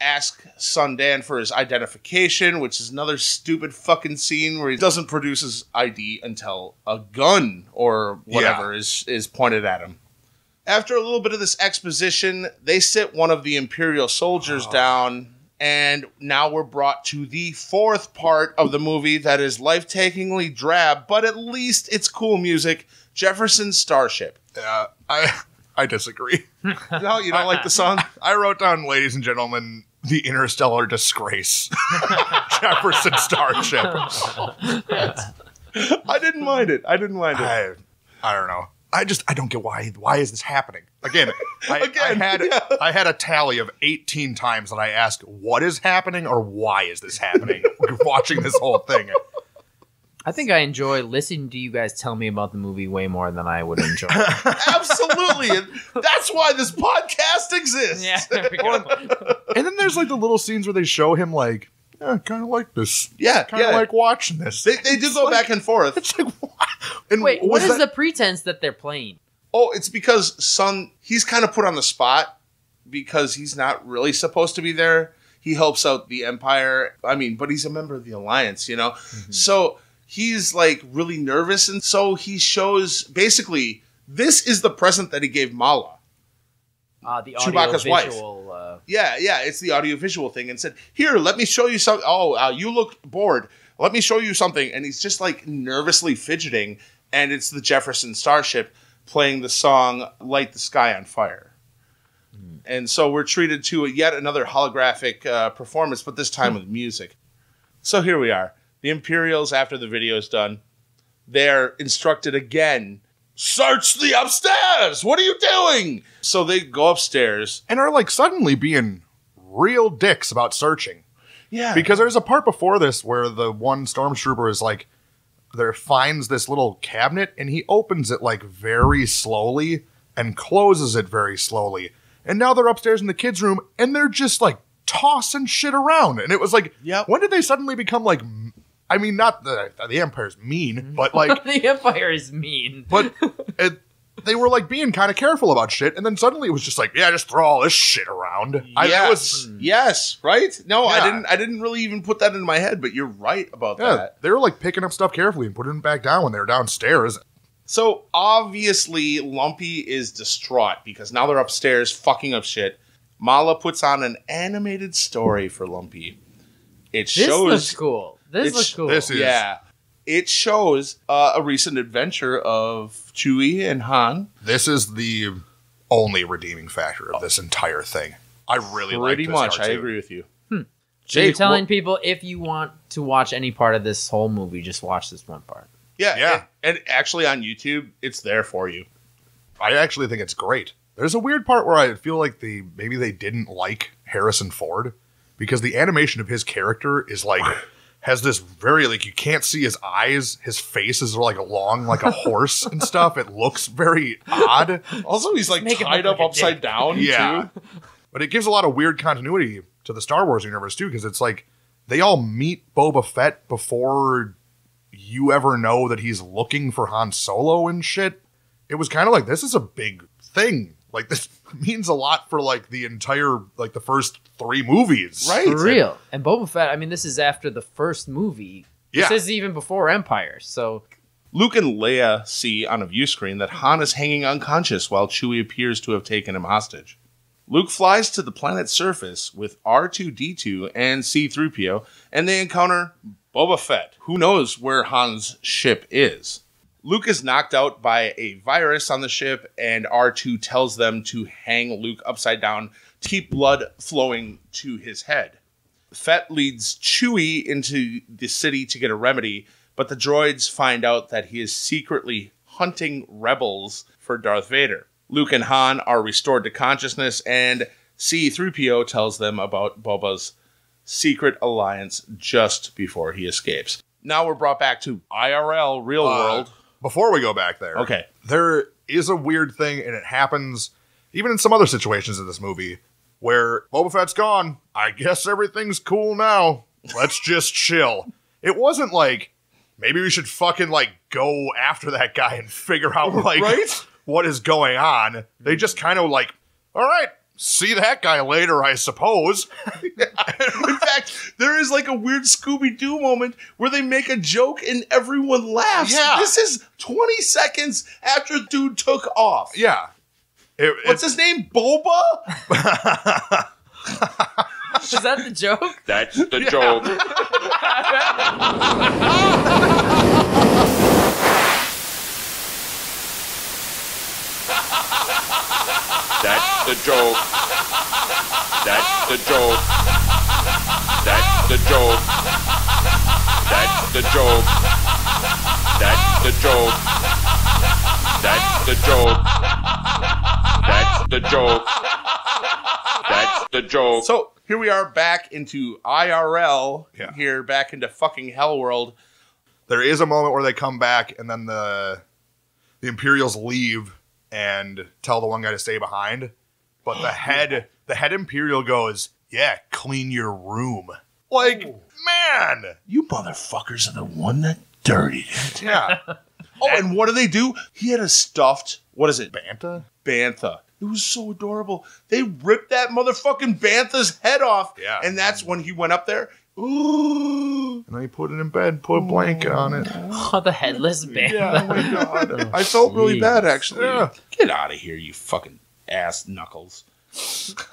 Ask Son Dan for his identification, which is another stupid fucking scene where he doesn't produce his ID until a gun or whatever is pointed at him. After a little bit of this exposition, they sit one of the Imperial soldiers down, and now we're brought to the 4th part of the movie that is life-takingly drab, but at least it's cool music, Jefferson Starship. I disagree. No, you don't like the song? I wrote down, ladies and gentlemen, the interstellar disgrace. Jefferson Starship. I didn't mind it. I don't know. I don't get why is this happening? Again, I had a tally of 18 times that I asked what is happening or why is this happening watching this whole thing. I think I enjoy listening to you guys tell me about the movie way more than I would enjoy. Absolutely. And that's why this podcast exists. Yeah, there we go. And then there's like the little scenes where they show him like, I kind of like this. Yeah, kind of like watching this. They do go back and forth. It's like, what? And Wait, what is the pretense that they're playing? Oh, it's because he's kind of put on the spot because he's not really supposed to be there. He helps out the Empire. I mean, but he's a member of the Alliance, you know? Mm-hmm. So he's like really nervous. And so he shows basically this is the present that he gave Mala. The Chewbacca's wife. Yeah, it's the audiovisual thing. And said, here, let me show you something. Oh, you look bored. Let me show you something. And he's just like nervously fidgeting. And it's the Jefferson Starship playing the song Light the Sky on Fire. Mm. And so we're treated to yet another holographic performance, but this time with music. So here we are. The Imperials, after the video is done, they're instructed again, search the upstairs! What are you doing? So they go upstairs. And are like suddenly being real dicks about searching. Yeah. Because there's a part before this where the one stormtrooper is like, finds this little cabinet and he opens it like very slowly and closes it very slowly. And now they're upstairs in the kids' room and they're just like tossing shit around. And it was like, when did they suddenly become like, I mean, not the Empire's mean, but like. The Empire is mean. But they were like being kind of careful about shit. And then suddenly it was just like, just throw all this shit around. Yes, right? No, yeah. I didn't really even put that in my head, but you're right about that. They were like picking up stuff carefully and putting it back down when they were downstairs. So obviously Lumpy is distraught because now they're upstairs fucking up shit. Mala puts on an animated story for Lumpy. This looks cool. This looks cool. Yeah. It shows a recent adventure of Chewie and Han. This is the only redeeming factor of this entire thing. I really like this pretty much. cartoon. I agree with you. So you're telling people if you want to watch any part of this whole movie, just watch this one part. Yeah. And actually on YouTube, it's there for you. I actually think it's great. There's a weird part where I feel like maybe they didn't like Harrison Ford because the animation of his character is like has this very like you can't see his eyes. His face is like long like a horse and stuff. It looks very odd. Also, he's like tied up upside down too. But it gives a lot of weird continuity to the Star Wars universe too because it's like they all meet Boba Fett before you ever know that he's looking for Han Solo and shit. It was kind of like this is a big thing. Like this means a lot for like the entire like the first 3 movies. Right. For real. And Boba Fett, I mean, this is after the first movie. This is even before Empire, so Luke and Leia see on a view screen that Han is hanging unconscious while Chewie appears to have taken him hostage. Luke flies to the planet's surface with R2-D2 and C-3PO, and they encounter Boba Fett, who knows where Han's ship is. Luke is knocked out by a virus on the ship, and R2 tells them to hang Luke upside down to keep blood flowing to his head. Fett leads Chewie into the city to get a remedy, but the droids find out that he is secretly hunting rebels for Darth Vader. Luke and Han are restored to consciousness, and C-3PO tells them about Boba's secret alliance just before he escapes. Now we're brought back to IRL, real world. Before we go back there, Okay. there is a weird thing, and it happens even in some other situations in this movie, where Boba Fett's gone. I guess everything's cool now. Let's just chill. It wasn't like, maybe we should fucking, like, go after that guy and figure out, like, Right? what is going on. They just kind of like, all right, see that guy later, I suppose. In fact, there is like a weird Scooby-Doo moment where they make a joke and everyone laughs. Yeah. This is 20 seconds after dude took off. Yeah. What's his name? Boba? Is that the joke? That's the joke. That's the joke. That's the joke. That's the joke. That's the joke. That's the joke. That's the joke. That's the joke. That's the joke. So here we are back into IRL. Yeah. Here back into fucking hell world. There is a moment where they come back and then the Imperials leave and tell the one guy to stay behind. But the head Imperial goes, yeah, clean your room. Like, man. You motherfuckers are the one that dirtied it. Yeah. Oh, and what do? He had a stuffed, what is it? Bantha? Bantha. It was so adorable. They ripped that motherfucking Bantha's head off. Yeah. And that's when he went up there. Ooh. And then he put it in bed, put a blanket on it. Oh, the headless band. Yeah, oh my God. I felt really bad, actually. Yeah. Get out of here, you fucking ass knuckles.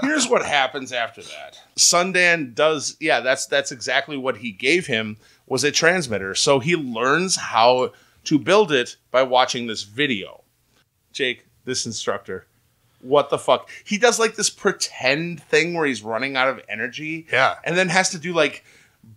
Here's what happens after that. Sundan does, yeah, that's exactly what he gave him, was a transmitter. So he learns how to build it by watching this video. Jake, this instructor, what the fuck? He does like this pretend thing where he's running out of energy. Yeah. And then has to do like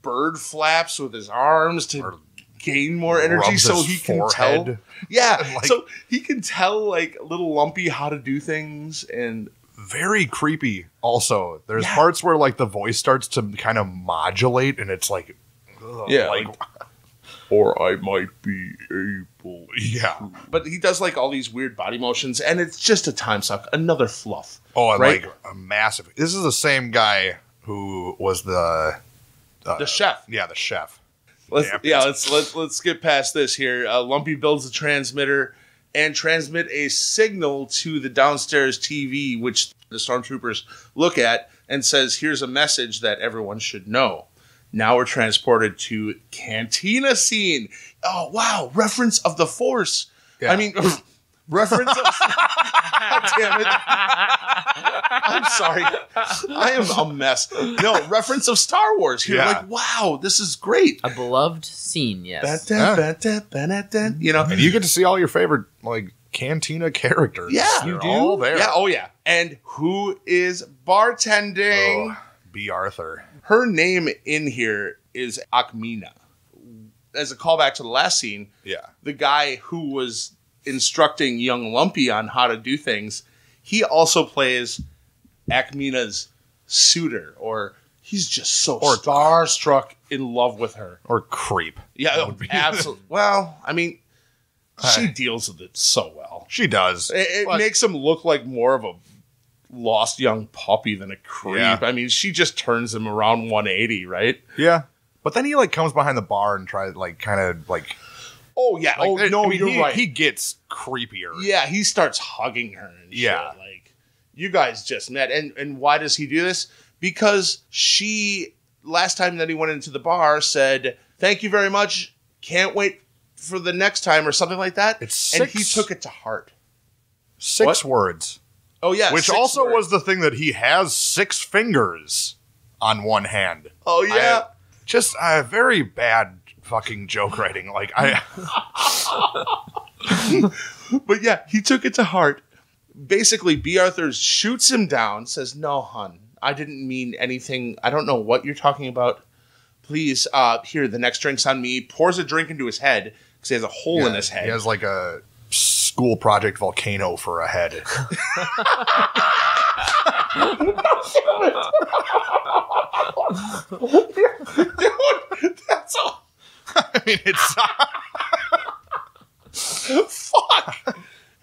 bird flaps with his arms to gain more energy Rubs so his he can forehead. tell. Yeah. And, like- so he can tell like little Lumpy how to do things, and Very creepy also. There's Yeah. parts where like the voice starts to kind of modulate and it's like, ugh, Yeah, like, or I might be able. yeah. But he does like all these weird body motions, and it's just a time suck. Another fluff. Oh, and Right? like a massive. This is the same guy who was the chef. Yeah, the chef. Let's skip past this here. Lumpy builds a transmitter and transmit a signal to the downstairs TV, which the stormtroopers look at and says, "Here's a message that everyone should know." Now we're transported to Cantina scene. Oh wow, reference of the Force. Yeah. I mean, reference of. God damn it! I'm sorry. I am a mess. No, reference of Star Wars here. Yeah. Like, wow, this is great. A beloved scene, yes. You know, And you get to see all your favorite like Cantina characters. Yeah. They're You do? all there. Yeah, oh yeah. And who is bartending? Oh, B. Arthur. Her name in here is Akmina. As a callback to the last scene, Yeah. the guy who was instructing young Lumpy on how to do things, he also plays Akmina's suitor, or he's just so starstruck in love with her. Or creep. Yeah, absolutely. Well, I mean, she deals with it so well. She does. It But- makes him look like more of a lost young puppy than a creep. Yeah. I mean, she just turns him around 180, right? Yeah. But then he like comes behind the bar and tries like kind of like. Oh, yeah. Like, I mean, you're he, right. He gets creepier. Yeah, he starts hugging her and Yeah. shit. Like, you guys just met. And why does he do this? Because she, last time that he went into the bar, said, "Thank you very much. Can't wait for the next time," or something like that. It's and 6 he took it to heart. 6 What? words. Oh, yeah. Which 6 also words. was the thing that he has 6 fingers on one hand. Oh, yeah. Just very bad fucking joke writing. Like But yeah, he took it to heart. Basically, B. Arthur shoots him down, says, "No, hun, I didn't mean anything. I don't know what you're talking about. Please, here, the next drink's on me." Pours a drink into his head because he has a hole in his head. He has like a school project volcano for a head. Dude, that's all. I mean, it's Fuck.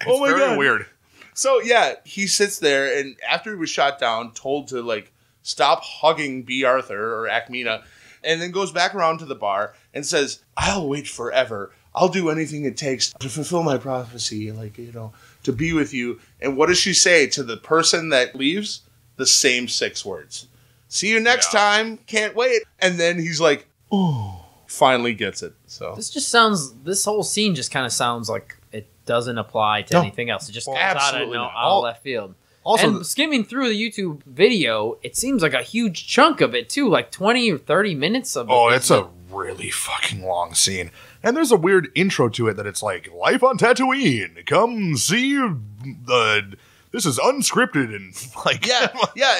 Oh my very God. weird. So yeah, he sits there, and after he was shot down, told to like stop hugging B. Arthur or Akmina, and then goes back around to the bar and says, "I'll wait forever. I'll do anything it takes to fulfill my prophecy, like, you know, to be with you." And what does she say to the person that leaves? The same 6 words. "See you next time. Can't wait." And then he's like, "Oh," finally gets it. So this whole scene just kind of sounds like it doesn't apply to anything else. It just comes out of absolutely not. out of left field. Also, And skimming through the YouTube video, it seems like a huge chunk of it too, like 20 or 30 minutes of it. oh, it's a really fucking long scene. And there's a weird intro to it that it's like, life on Tatooine. Come see this is unscripted and like yeah,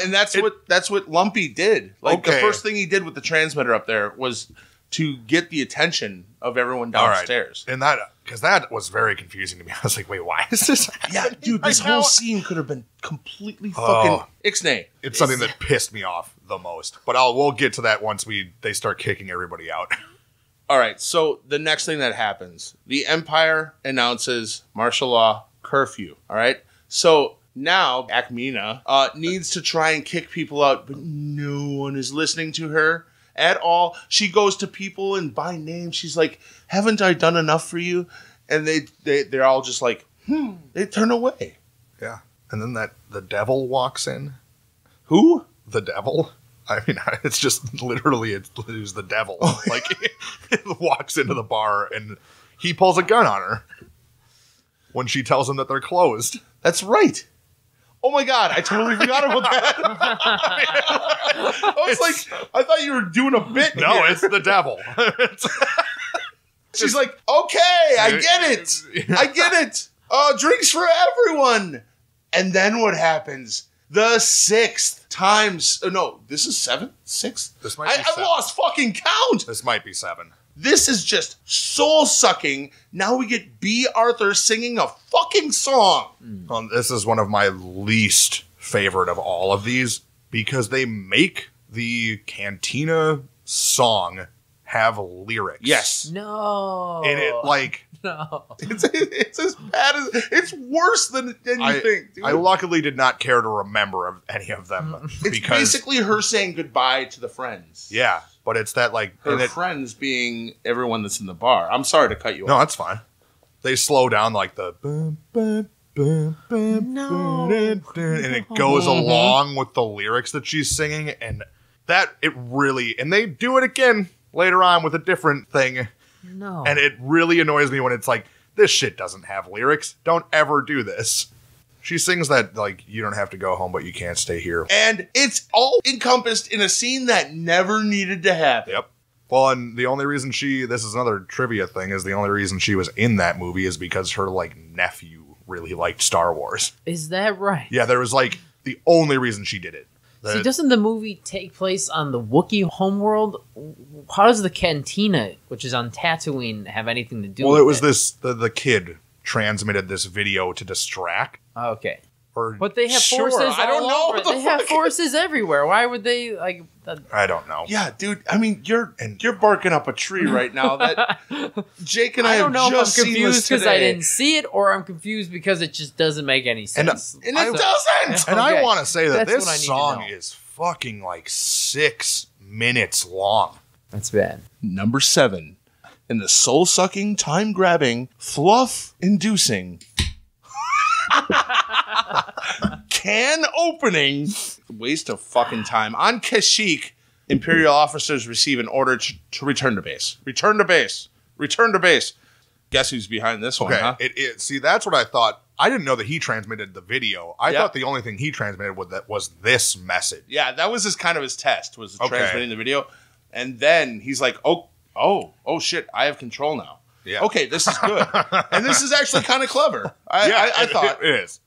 and that's what Lumpy did. Like the Okay. first thing he did with the transmitter up there was to get the attention of everyone All right. downstairs. And that was very confusing to me. I was like, wait, why is this Yeah, happening dude, this right whole now? scene could have been completely fucking ixnay. It's something that pissed me off the most. But we'll get to that once they start kicking everybody out. All right, so the next thing that happens, the Empire announces martial law curfew. All right, so now Akmina needs to try and kick people out, but no one is listening to her at all. She goes to people and by name, she's like, "Haven't I done enough for you?" And they're all just like, they turn away. Yeah. And then the devil walks in. Who? The devil? I mean, it's just literally it's the devil. Like, it walks into the bar and he pulls a gun on her when she tells him that they're closed. That's right. Oh my God, I totally forgot about that. I was like, I thought you were doing a bit. No, here. it's the devil. She's like, "Okay, I get it. I get it. Drinks for everyone." And then what happens? The 6th times. No, this is 7? 6? This might be I've 7. lost fucking count. This might be 7. This is just soul sucking. Now we get B. Arthur singing a fucking song. This is one of my least favorite of all of these because they make the Cantina song have lyrics. Yes. No. And it no. It's as bad as it's worse than you think. Dude. I luckily did not care to remember any of them It's because basically her saying goodbye to the friends. yeah, but it's that like Her and it, friends being everyone that's in the bar. I'm sorry to cut you no, off. that's fine. They slow down like the and it goes along with the lyrics that she's singing, and that it really and they do it again later on with a different thing. No. And it really annoys me when it's like, this shit doesn't have lyrics. Don't ever do this. She sings that, like, you don't have to go home, but you can't stay here. And it's all encompassed in a scene that never needed to happen. Yep. Well, and the only reason this is another trivia thing, is the only reason she was in that movie is because her, like, nephew really liked Star Wars. Is that right? Yeah, there was, like, the only reason she did it. See, doesn't the movie take place on the Wookiee homeworld? How does the cantina, which is on Tatooine, have anything to do with it? Well, it was the kid transmitted this video to distract. Oh, okay. Or But they have Sure, forces I don't all know over. what the They have fuck- forces everywhere. Why would they, like... I don't know. Yeah, dude. I mean, you're barking up a tree right now. That Jake and I, I don't know have if I'm just seen confused this because I today. didn't see it, or I'm confused because it just doesn't make any sense. And it I- doesn't. And Okay. I want to say that That's this what I need to song know. is fucking like 6 minutes long. That's bad. Number 7 in the soul-sucking, time-grabbing, fluff-inducing, can opening waste of fucking time on Kashyyyk. Imperial officers receive an order to return to base. Return to base. Return to base. Guess who's behind this one, Okay, huh? see, that's what I thought. I didn't know that he transmitted the video. I Yep. thought the only thing he transmitted was this message. Yeah, that was kind of his test, was Okay. transmitting the video. And then he's like, oh, shit, I have control now. Yeah. Okay, this is good. And this is actually kind of clever. I thought. It is.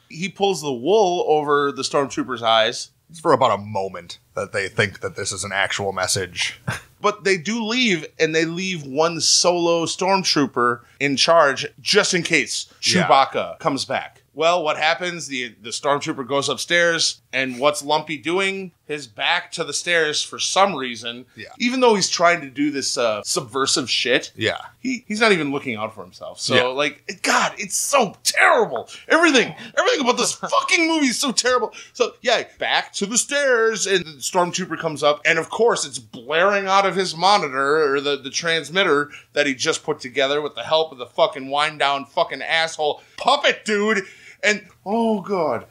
He pulls the wool over the stormtrooper's eyes. It's for about a moment that they think that this is an actual message. But they do leave, and they leave one solo stormtrooper in charge just in case Chewbacca comes back. Well, what happens? The stormtrooper goes upstairs, and what's Lumpy doing? His back to the stairs for some reason. Yeah. Even though he's trying to do this subversive shit. Yeah. He's not even looking out for himself. So, God, it's so terrible. Everything about this fucking movie is so terrible. So, back to the stairs, and the stormtrooper comes up, and of course, it's blaring out of his monitor, or the transmitter that he just put together with the help of the fucking wind-down fucking asshole puppet dude. And, oh, God.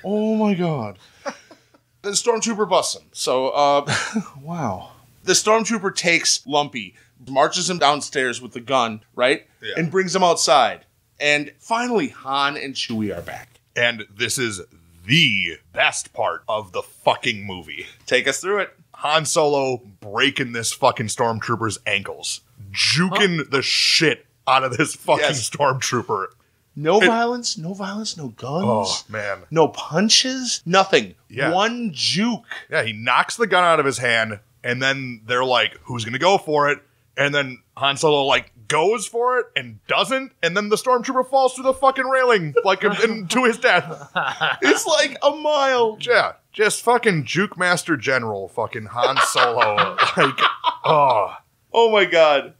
Oh, my God. The stormtrooper busts him. So, wow. The stormtrooper takes Lumpy, marches him downstairs with the gun, right? Yeah. And brings him outside. And finally, Han and Chewie are back. And this is the best part of the fucking movie. Take us through it. Han Solo breaking this fucking stormtrooper's ankles. Juking the shit out of this fucking stormtrooper. No violence, no guns. Oh, man. No punches, nothing. Yeah. One juke. Yeah, he knocks the gun out of his hand, and then they're like, who's going to go for it? And then Han Solo, goes for it and doesn't, and then the stormtrooper falls through the fucking railing, to his death. It's like a mile. Yeah, just fucking Juke Master General fucking Han Solo. Oh my God.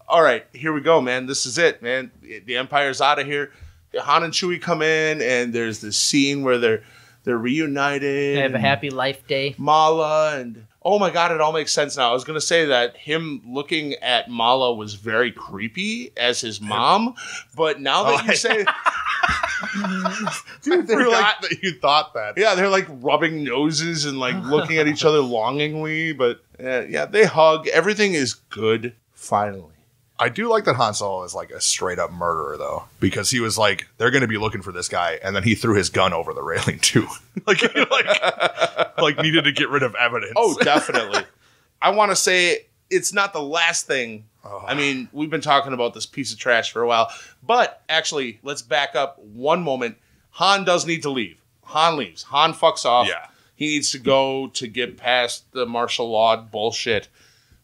All right, here we go, man. This is it, man. The Empire's out of here. Han and Chewie come in, and there's this scene where they're reunited. They have a happy life day. Mala, and oh my God, it all makes sense now. I was going to say that him looking at Mala was very creepy as his mom, but now that you say... Dude, they're that you thought that. Yeah, they're rubbing noses and looking at each other longingly, but they hug. Everything is good, finally. I do like that Han Solo is a straight up murderer though, because he was they're going to be looking for this guy, and then he threw his gun over the railing too, needed to get rid of evidence. Oh, definitely. I want to say it's not the last thing. I mean, we've been talking about this piece of trash for a while, but actually, let's back up one moment. Han does need to leave. Han leaves. Han fucks off. Yeah. He needs to go to get past the martial law bullshit.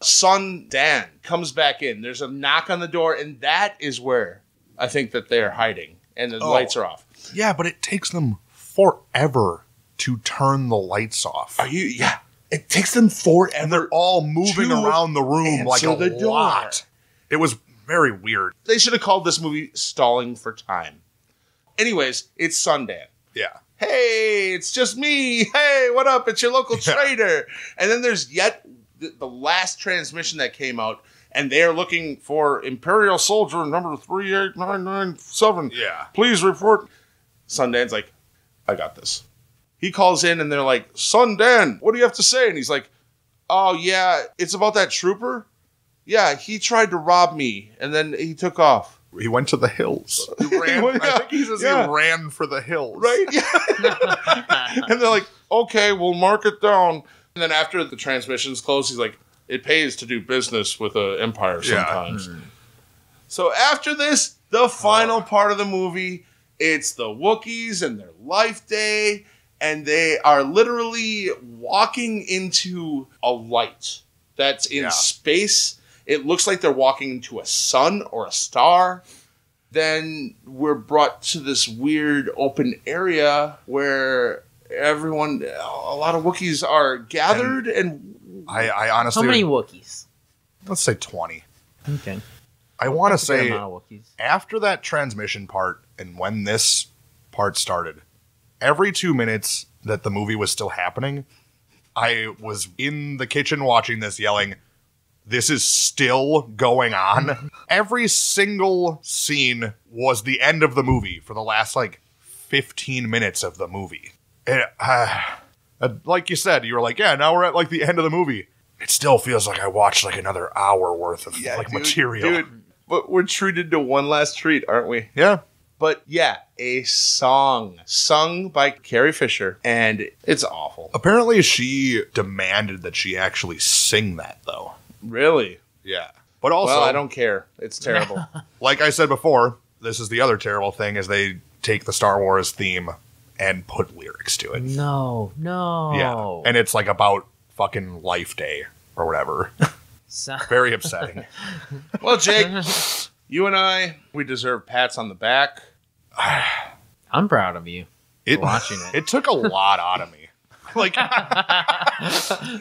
Son Dan comes back in. There's a knock on the door, and that is where I think that they're hiding, and the lights are off. Yeah, but it takes them forever to turn the lights off. Yeah. It takes them forever. And they're all moving around the room like a lot. It was very weird. They should have called this movie Stalling for Time. Anyways, it's Sundan. Yeah. Hey, it's just me. Hey, what up? It's your local trader. And then there's yet the last transmission that came out, and they are looking for Imperial soldier number 38997. Yeah. Please report. Sundan's like, I got this. He calls in, and they're like, Sundan, what do you have to say? And he's like, oh, yeah, it's about that trooper. Yeah, he tried to rob me, and then he took off. He went to the hills. He ran. I think he says he ran for the hills. Right? Yeah. And they're like, okay, we'll mark it down. And then after the transmission's closed, he's like, it pays to do business with an empire sometimes. Yeah. So after this, the final part of the movie, it's the Wookiees and their life day, and they are literally walking into a light that's in space. It looks like they're walking into a sun or a star. Then we're brought to this weird open area where a lot of Wookiees are gathered, and I honestly... How many Wookiees? Let's say 20. Okay. I want to say, amount of Wookiees. After that transmission part, and when this part started, every 2 minutes that the movie was still happening, I was in the kitchen watching this yelling, this is still going on. Every single scene was the end of the movie for the last, 15 minutes of the movie. Like you said, you were like, yeah, now we're at, the end of the movie. It still feels like I watched, another hour worth of, material. Dude, but we're treated to one last treat, aren't we? Yeah. But yeah, a song sung by Carrie Fisher, and it's awful. Apparently, she demanded that she actually sing that, though. Really? Yeah. But also, Well, I don't care. It's terrible. like I said before, this is the other terrible thing, is they take the Star Wars theme and put lyrics to it. No. Yeah. And it's like about fucking Life Day or whatever. So- Very upsetting. Well, Jake, you and I, we deserve pats on the back. I'm proud of you for watching it. It took a lot out of me. Like, A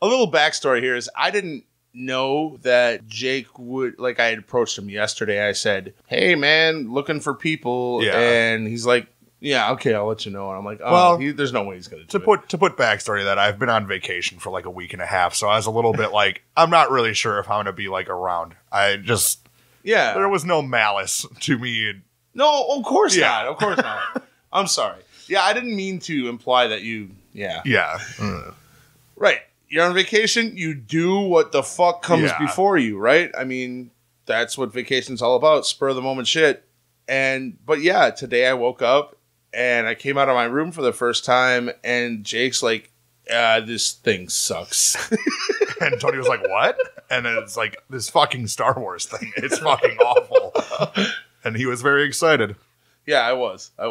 little backstory here is I didn't know that Jake would, like, I had approached him yesterday. I said, hey, man, looking for people. Yeah. And he's like, yeah, okay, I'll let you know. And I'm like, oh, Well, there's no way he's going to to do it. put backstory to that, I've been on vacation for like a week and a half, so I was a little bit like, I'm not really sure if I'm going to be like around. Yeah. There was no malice to me. No, of course Yeah. not. Of course not. I'm sorry. Yeah, I didn't mean to imply that you, yeah. Yeah. Right. You're on vacation, you do what the fuck comes Yeah. before you, right? I mean, that's what vacation's all about, spur of the moment shit. But yeah, today I woke up and I came out of my room for the first time and Jake's like, this thing sucks. And Tony was like, what? And it's like, this fucking Star Wars thing. It's fucking awful. And he was very excited. Yeah, I was. I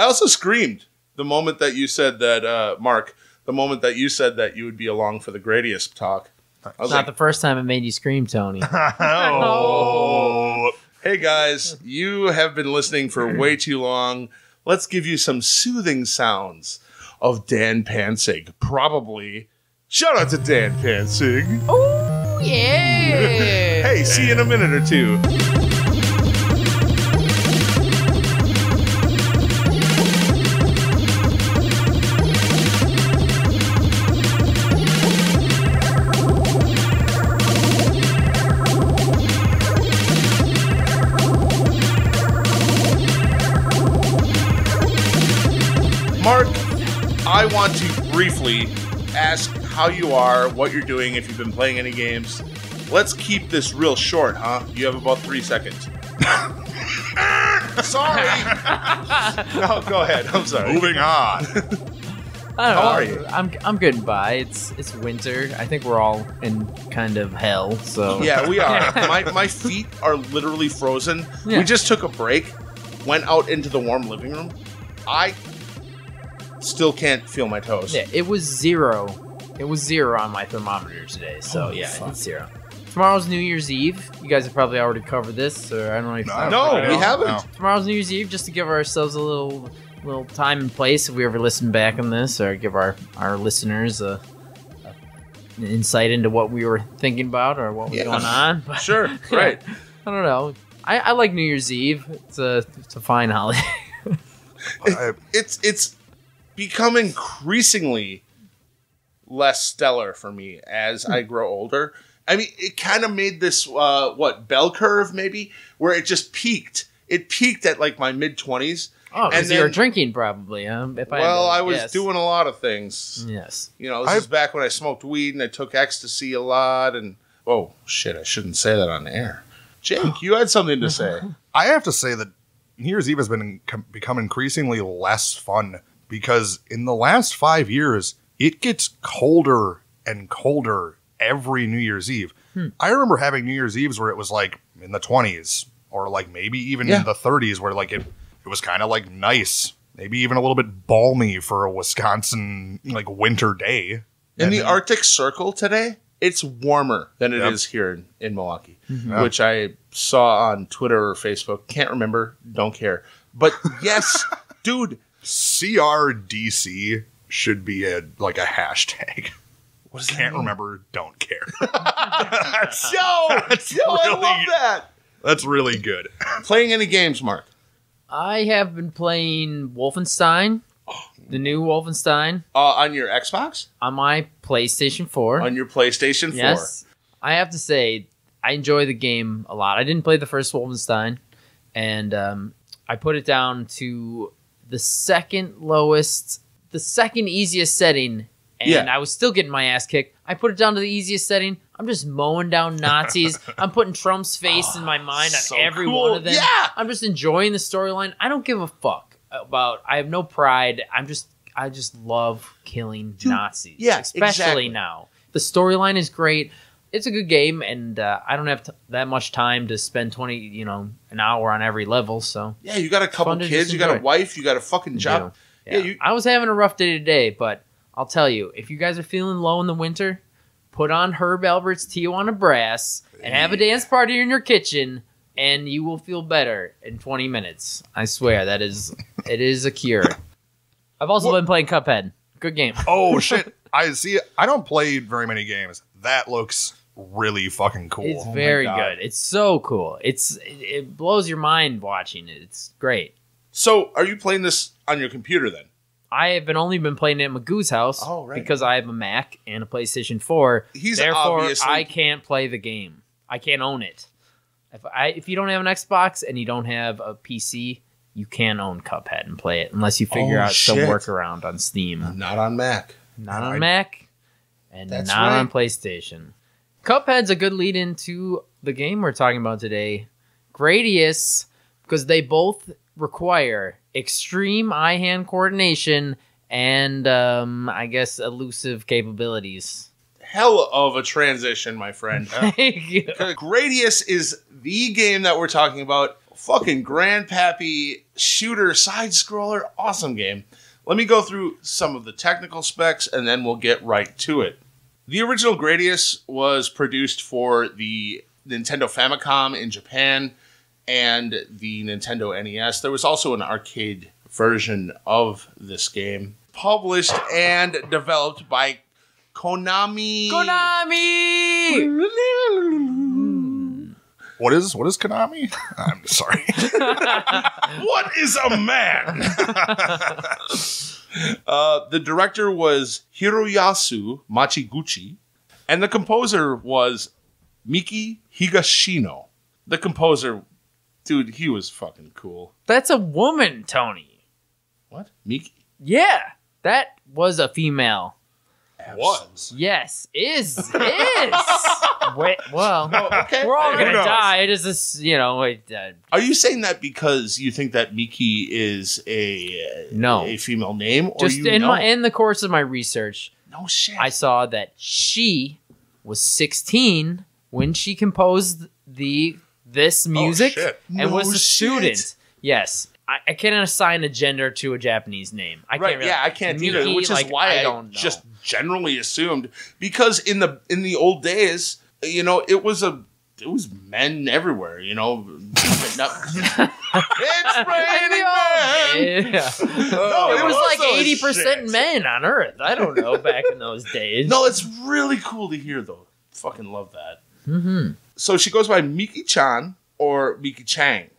also screamed the moment that you said that, Mark, the moment that you said that you would be along for the Gradius talk. I was It's not the first time it made you scream, Tony. Oh. hey guys, you have been listening for way too long. Let's give you some soothing sounds of Dan Pansig. Probably. Shout out to Dan Pansig. Oh, yeah. Hey, see you in a minute or two. Mark, I want to briefly ask how you are, what you're doing, if you've been playing any games. Let's keep this real short, huh? You have about 3 seconds. Sorry. No, go ahead. I'm sorry. Moving on. I don't How know. are you? I'm getting by. It's winter. I think we're all in kind of hell. So Yeah, we are. My feet are literally frozen. Yeah. We just took a break, went out into the warm living room. I still can't feel my toes. Yeah, it was 0. It was 0 on my thermometer today. So Holy yeah, fuck. it's 0. Tomorrow's New Year's Eve. You guys have probably already covered this, or I don't know if No, I we don't haven't. know. Tomorrow's New Year's Eve, just to give ourselves a little time and place if we ever listen back on this, or give our listeners an insight into what we were thinking about or what was Yeah. going on. But, Sure, right. I don't know. I like New Year's Eve. It's a fine holiday. It's become increasingly less stellar for me as I grow older. I mean, it kind of made this bell curve maybe where it just peaked. It peaked at like my mid-20s. Oh, And because you were then- drinking probably. If I was guess. doing a lot of things. Yes. You know, this is back when I smoked weed and I took ecstasy a lot. And oh shit, I shouldn't say that on air. Jake, you had something to say. I have to say that New Year's Eve has become increasingly less fun because in the last 5 years, it gets colder and colder every New Year's Eve. I remember having New Year's Eves where it was like in the 20s or like maybe even in the 30s where like it was kind of like nice, maybe even a little bit balmy for a Wisconsin like winter day. In And the then- Arctic Circle today, it's warmer than it is here in Milwaukee, which I saw on Twitter or Facebook. Can't remember. Don't care. But yes, dude. CRDC should be a hashtag. What is Can't remember, don't care. Yo, I really- love that. That's really good. Playing any games, Mark? I have been playing Wolfenstein, the new Wolfenstein, On your Xbox? on my PlayStation 4. On your PlayStation 4? Yes. I have to say, I enjoy the game a lot. I didn't play the first Wolfenstein, and I put it down to the second easiest setting, and Yeah. I was still getting my ass kicked. I put it down to the easiest setting. I I'm just mowing down Nazis. I'm putting Trump's face in my mind on so every cool. one of them. Yeah. I'm just enjoying the storyline. I don't give a fuck about. I have no pride. I just love killing Nazis. yeah, especially exactly. now. The storyline is great. It's a good game, and I don't have that much time to spend an hour on every level. So Yeah, you got a couple fun to kids, just you got a enjoy. wife, you got a fucking job. Yeah. I was having a rough day today, but I'll tell you, if you guys are feeling low in the winter, put on Herb Albert's Tijuana Brass and have a dance party in your kitchen, and you will feel better in 20 minutes. I swear, it is a cure. I've also been playing Cuphead. Good game. Oh shit! I see. I don't play very many games. That looks really fucking cool. It's Oh my very God. good. It's so cool. It blows your mind watching it. It's great. So, are you playing this on your computer then? I have only been playing it at Magoo's house Oh, right. because I have a Mac and a PlayStation 4. He's Therefore, obviously- I can't play the game. I can't own it. If you don't have an Xbox and you don't have a PC, you can't own Cuphead and play it unless you figure Oh, out some shit. workaround on Steam. Not on Mac. Not on Mac and That's not right. on PlayStation. Cuphead's a good lead into the game we're talking about today. Gradius, because they both require extreme eye-hand coordination and, I guess, elusive capabilities. Hell of a transition, my friend. Thank you. Gradius is the game that we're talking about. Fucking grandpappy shooter side scroller, awesome game. Let me go through some of the technical specs and then we'll get right to it. The original Gradius was produced for the Nintendo Famicom in Japan and the Nintendo NES. There was also an arcade version of this game, published and developed by Konami. What is Konami? I'm sorry. What is a man? The director was Hiroyasu Machiguchi, and the composer was Miki Higashino. The composer, dude, he was fucking cool. That's a woman, Tony. What? Miki? Yeah, that was a female. Was. Yes, is. Wait, well, Okay. we're all Who gonna knows? die. It is this, Are you saying that because you think that Miki is No. a female name? Or just you in know? in the course of my research, No shit. I saw that she was 16 when she composed this music shit. and No was a shit. student. Yes. I can't assign a gender to a Japanese name. I Right, can't really, yeah, I can't either, Miki, which is why I don't know. just generally assumed, because in the old days, it was men everywhere, it's raining men. Yeah. No, It was like those 80% shit. men on Earth. I don't know back in those days. No, it's really cool to hear though. Fucking love that. Mm-hmm. So she goes by Miki-chan or Miki-chang.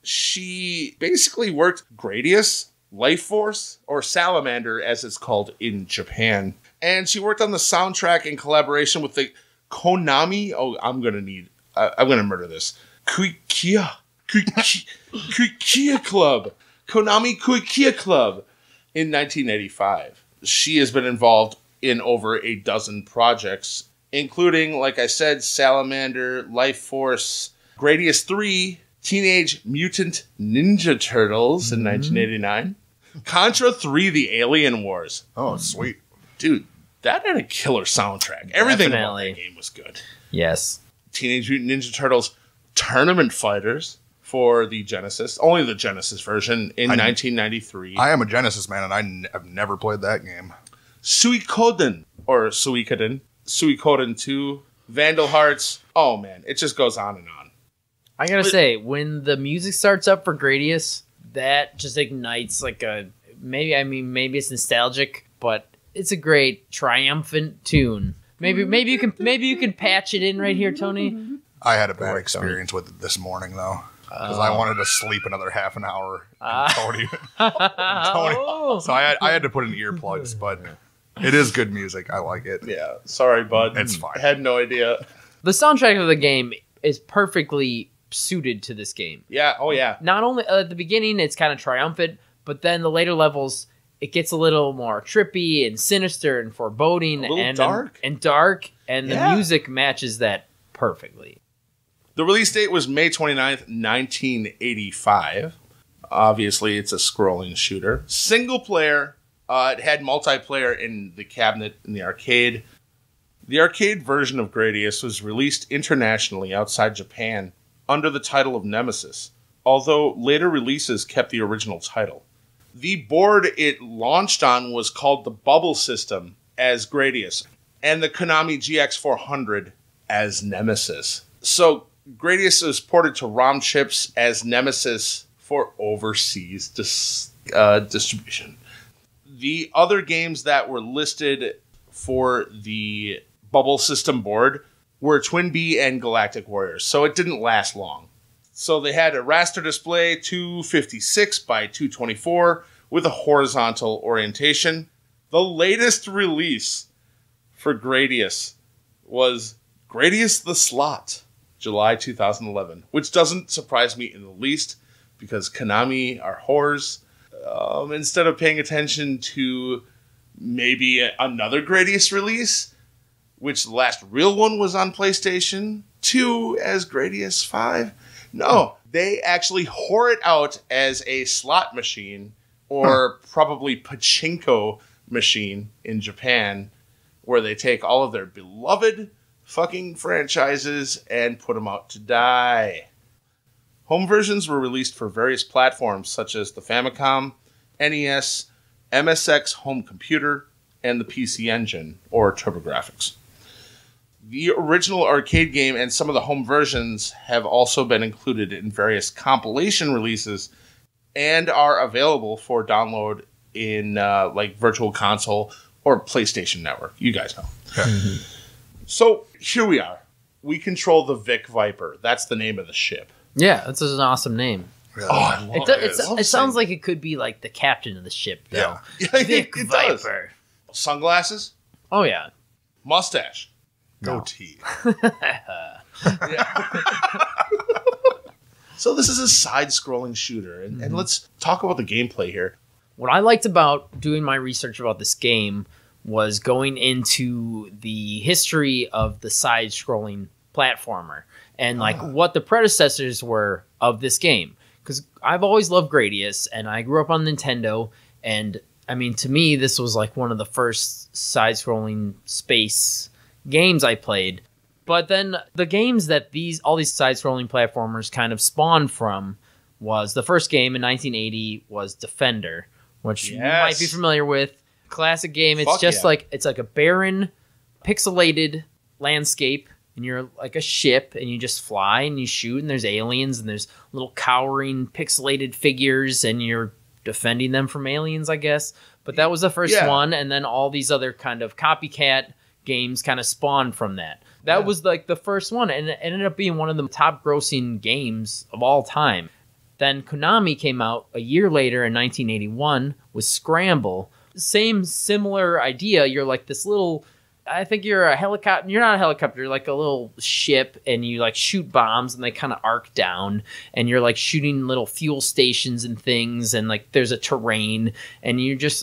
She basically worked Gradius, Life Force, or Salamander as it's called in Japan. And she worked on the soundtrack in collaboration with the Konami. Oh, I'm gonna murder this. Kuikia Club. Konami Kuikia Club in 1985. She has been involved in over a dozen projects, including, like I said, Salamander, Life Force, Gradius 3, Teenage Mutant Ninja Turtles in 1989, Contra 3, The Alien Wars. Oh, sweet. Dude, that had a killer soundtrack. Everything about Definitely. that game was good. Yes. Teenage Mutant Ninja Turtles Tournament Fighters for the Genesis, only the Genesis version in 1993. I am a Genesis man, and I've never played that game. Suikoden, or Suikoden, Suikoden 2, Vandal Hearts. Oh man, it just goes on and on. I gotta say, when the music starts up for Gradius, that just ignites like maybe it's nostalgic, but it's a great triumphant tune. Maybe you can patch it in right here, Tony. I had a bad experience with it this morning, though, because I wanted to sleep another half an hour. And Tony, so I had to put in earplugs, but it is good music. I like it. Yeah, sorry, bud. It's fine. I had no idea. The soundtrack of the game is perfectly suited to this game. Yeah, oh yeah. Not only at the beginning, it's kind of triumphant, but then the later levels, it gets a little more trippy and sinister and foreboding, A little and dark. and Yeah. the music matches that perfectly. The release date was May 29th, 1985. Obviously, it's a scrolling shooter. Single player. It had multiplayer in the cabinet in the arcade. The arcade version of Gradius was released internationally outside Japan under the title of Nemesis, although later releases kept the original title. The board it launched on was called the Bubble System as Gradius, and the Konami GX400 as Nemesis. So Gradius was ported to ROM chips as Nemesis for overseas distribution. The other games that were listed for the Bubble System board were Twin Bee and Galactic Warriors, so it didn't last long. So they had a raster display, 256 by 224, with a horizontal orientation. The latest release for Gradius was Gradius the Slot, July 2011, which doesn't surprise me in the least, because Konami are whores. Instead of paying attention to maybe another Gradius release, which the last real one was on PlayStation 2 as Gradius 5. No, they actually whore it out as a slot machine, or probably pachinko machine in Japan, where they take all of their beloved fucking franchises and put them out to die. Home versions were released for various platforms such as the Famicom, NES, MSX home computer, and the PC Engine, or TurboGrafx. The original arcade game and some of the home versions have also been included in various compilation releases and are available for download in like Virtual Console or PlayStation Network. You guys know. Okay. So here we are. We control the Vic Viper. That's the name of the ship. Yeah, that's an awesome name. Yeah. Oh, I love It sounds like it could be like the captain of the ship, though. Yeah. Yeah, Vic it does. Viper. Sunglasses, Oh yeah. mustache. Goatee. So this is a side-scrolling shooter, and let's talk about the gameplay here. What I liked about doing my research about this game was going into the history of the side-scrolling platformer and like what the predecessors were of this game. Because I've always loved Gradius, and I grew up on Nintendo, and I mean, to me, this was like one of the first side-scrolling space games I played. But then the games that all these side-scrolling platformers kind of spawned from was the first game in 1980 was Defender, which you might be familiar with. Classic game. It's just like it's like a barren, pixelated landscape, and you're like a ship, and you just fly and you shoot, and there's aliens, and there's little cowering pixelated figures, and you're defending them from aliens, I guess. But that was the first one, and then all these other kind of copycat games kind of spawned from that. That was like the first one, and it ended up being one of the top grossing games of all time. Then Konami came out a year later in 1981 with Scramble. Same similar idea. You're like this little, I think you're a helicopter. You're not a helicopter. You're like a little ship, and you like shoot bombs, and they kind of arc down, and you're like shooting little fuel stations and things, and like there's a terrain, and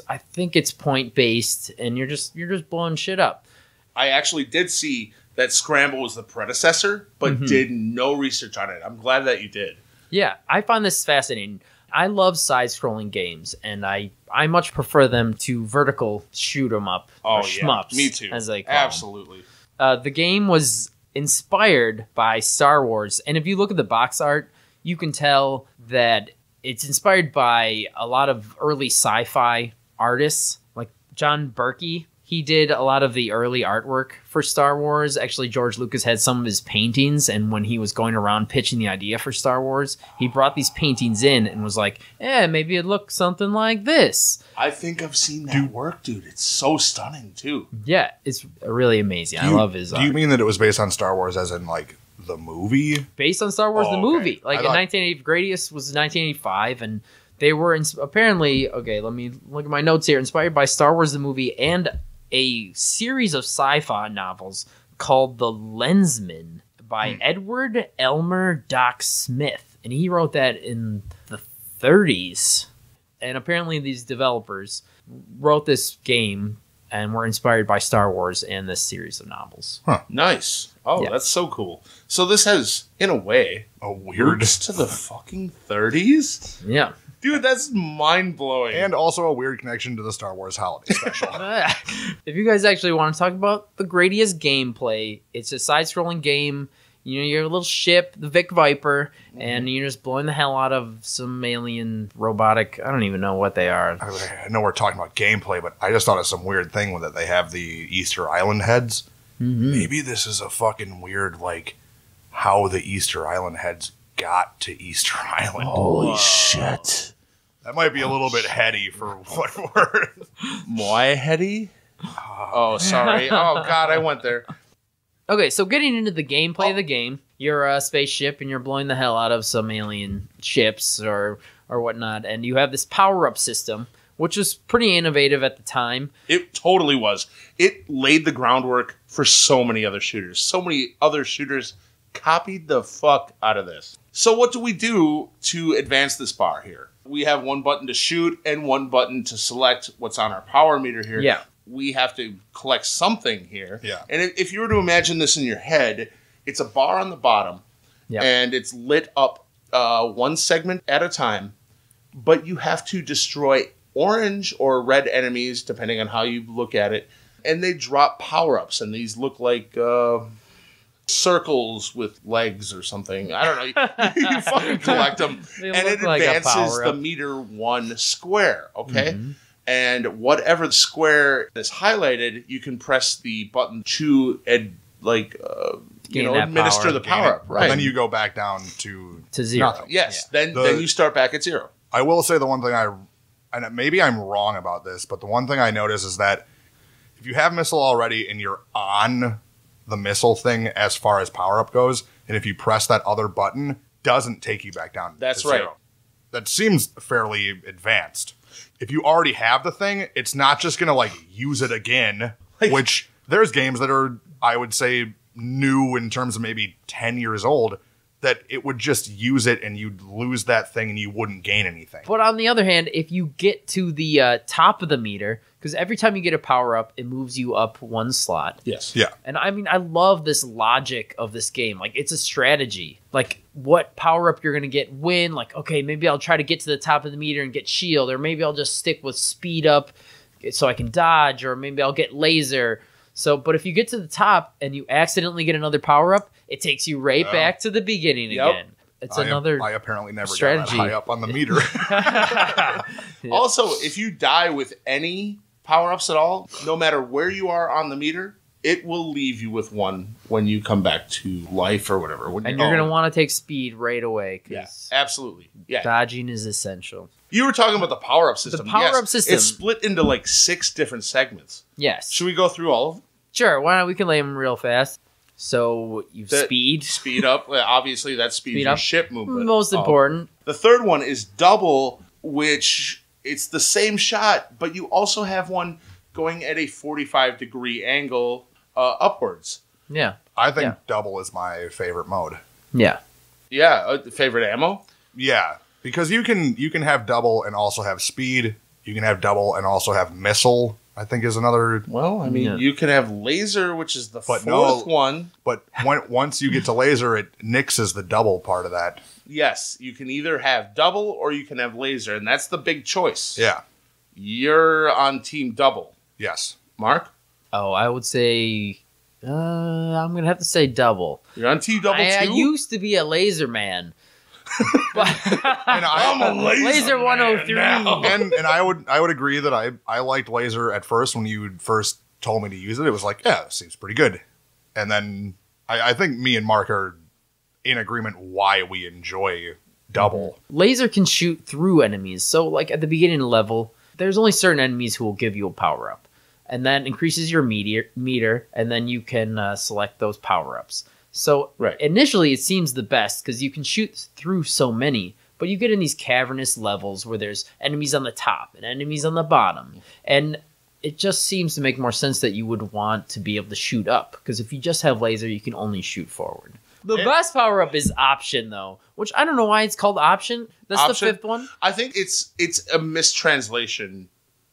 I think it's point based, and you're just blowing shit up. I actually did see that Scramble was the predecessor, but did no research on it. I'm glad that you did. Yeah, I find this fascinating. I love side-scrolling games, and I much prefer them to vertical shoot 'em up or shmups. Me too. As they call 'em. Absolutely. The game was inspired by Star Wars, and if you look at the box art, you can tell that it's inspired by a lot of early sci-fi artists, like John Berkey. He did a lot of the early artwork for Star Wars. Actually, George Lucas had some of his paintings, and when he was going around pitching the idea for Star Wars, he brought these paintings in and was like, maybe it looks something like this. I think I've seen that work, dude. It's so stunning, too. Yeah, it's really amazing. I love his art. Do you mean that it was based on Star Wars as in, like, the movie? Based on Star Wars, the movie. Okay. Like, in 1980, Gradius was 1985, and they were apparently, okay, let me look at my notes here, inspired by Star Wars, the movie, and a series of sci-fi novels called The Lensman by Edward Elmer Doc Smith. And he wrote that in the 30s. And apparently these developers wrote this game and were inspired by Star Wars and this series of novels. Nice. Oh, Yeah. that's so cool. So this has, in a way, A weird roots to the fucking 30s? Yeah. Dude, that's mind-blowing. and also a weird connection to the Star Wars holiday special. If you guys actually want to talk about the Gradius gameplay, it's a side-scrolling game. You know, you're a little ship, the Vic Viper, and you're just blowing the hell out of some alien robotic. I don't even know what they are. I know we're talking about gameplay, but I just thought of some weird thing with it. They have the Easter Island heads. Maybe this is a fucking weird, like, how the Easter Island heads got to Easter Island. Holy shit. That might be a little bit heady for what we're... Moi heady? Oh, sorry. Oh, God, I went there. Okay, so getting into the gameplay of the game, you're a spaceship and you're blowing the hell out of some alien ships or whatnot, and you have this power-up system, which was pretty innovative at the time. It totally was. It laid the groundwork for so many other shooters. So many other shooters copied the fuck out of this. So what do we do to advance this bar here? We have one button to shoot and one button to select what's on our power meter here. Yeah. We have to collect something here. Yeah. And if you were to imagine this in your head, it's a bar on the bottom, Yeah. and it's lit up one segment at a time, but you have to destroy orange or red enemies, depending on how you look at it, and they drop power-ups, and these look like circles with legs or something. I don't know. You fucking collect them, They and look it like a advances the power-up. meter one square, okay? Mhm. And whatever the square is highlighted, you can press the button to Gain that administer power. the power up, right? And then you go back down to zero. nothing. Yes, Yeah. then you start back at zero. I will say the one thing and maybe I'm wrong about this, but the one thing I notice is that if you have missile already and you're on the missile thing as far as power up goes, and if you press that other button, doesn't take you back down. That's to right. zero. That seems fairly advanced. If you already have the thing, it's not just going to like use it again, which there's games that are, I would say, new in terms of maybe 10 years old, that it would just use it and you'd lose that thing and you wouldn't gain anything. But on the other hand, if you get to the top of the meter, because every time you get a power up, it moves you up one slot. Yes. Yeah. And I mean, I love this logic of this game. Like, it's a strategy. Like, what power up you're going to get when. Like, okay, maybe I'll try to get to the top of the meter and get shield, or maybe I'll just stick with speed up so I can dodge, or maybe I'll get laser. So, but if you get to the top and you accidentally get another power up, it takes you right back to the beginning Yep. again. It's another. I apparently never strategy. got that high up on the meter. Yeah. Also, if you die with any power-ups at all, no matter where you are on the meter, it will leave you with one when you come back to life or whatever. And you're going to want to take speed right away, Yeah, because absolutely. Yeah. dodging is essential. You were talking about the power-up system. power-up Yes, system. It's split into like 6 different segments. Yes. Should we go through all of them? Sure, why not? We can lay them real fast. So, you speed. Speed up. Well, obviously, that speeds Speed your up. ship movement. Most important. The third one is double, which it's the same shot, but you also have one going at a 45-degree angle upwards. Yeah. I think Yeah. double is my favorite mode. Yeah. Yeah, favorite ammo? Yeah, because you can have double and also have speed. You can have double and also have missile, I think is another. Well, I mean, Yeah. you can have laser, which is the But fourth no- one. But once you get to laser, it nixes the double part of that. Yes, you can either have double or you can have laser, and that's the big choice. Yeah. You're on team double. Yes. Mark? Oh, I would say... I'm going to have to say double. You're on team double I too? used to be a laser man. But And I'm a Laser 103. now. and I would agree that I liked laser at first when you first told me to use it. It was like, yeah, this seems pretty good. And then I think me and Mark are in agreement why we enjoy double. Laser can shoot through enemies. So, like, at the beginning of the level, there's only certain enemies who will give you a power-up. And that increases your meter, and then you can select those power-ups. So, Right. initially, it seems the best, because you can shoot through so many. But you get in these cavernous levels where there's enemies on the top and enemies on the bottom. And it just seems to make more sense that you would want to be able to shoot up. Because if you just have laser, you can only shoot forward. The best power-up is option, though, which I don't know why it's called option. That's Option? the fifth one. I think it's a mistranslation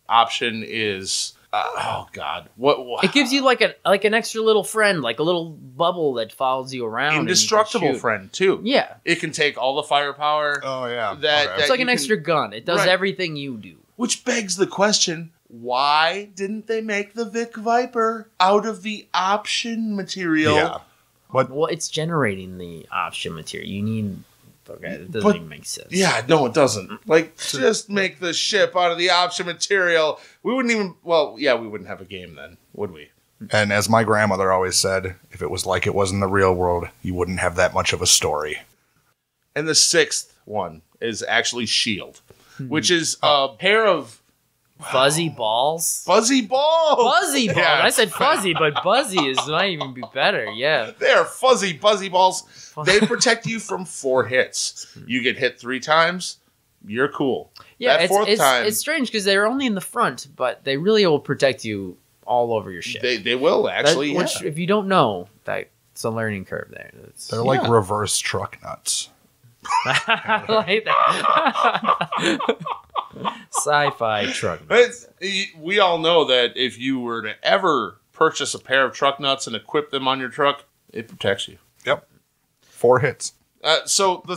option is oh god, what It gives you like an extra little friend, like a little bubble that follows you around. indestructible and you can shoot. friend too. Yeah, It can take all the firepower. Oh yeah. That- Okay. it's like you an can- extra gun. It does Right. everything you do. Which begs the question, why didn't they make the Vic Viper out of the option material? Yeah. But Well, it's generating the option material. You need. Okay, it doesn't But- even make sense. Yeah, no, it doesn't. Like, just make the ship out of the option material. We wouldn't even, well, yeah, we wouldn't have a game then, would we? and as my grandmother always said, if it was like it was in the real world, you wouldn't have that much of a story. And the sixth one is actually S.H.I.E.L.D., which is a pair of Fuzzy balls. fuzzy balls. Fuzzy balls. Yeah. I said fuzzy, but buzzy might even be better. Yeah. They're fuzzy, buzzy balls. They protect you from 4 hits. You get hit 3 times, you're cool. Yeah, That fourth time, it's strange because they're only in the front, but they really will protect you all over your ship. they will That- actually. which, Yeah. if you don't know, it's a learning curve there. They're like reverse truck nuts. I like that. Sci-fi truck. We all know that if you were to ever purchase a pair of truck nuts and equip them on your truck, it protects you. Yep. 4 hits. So the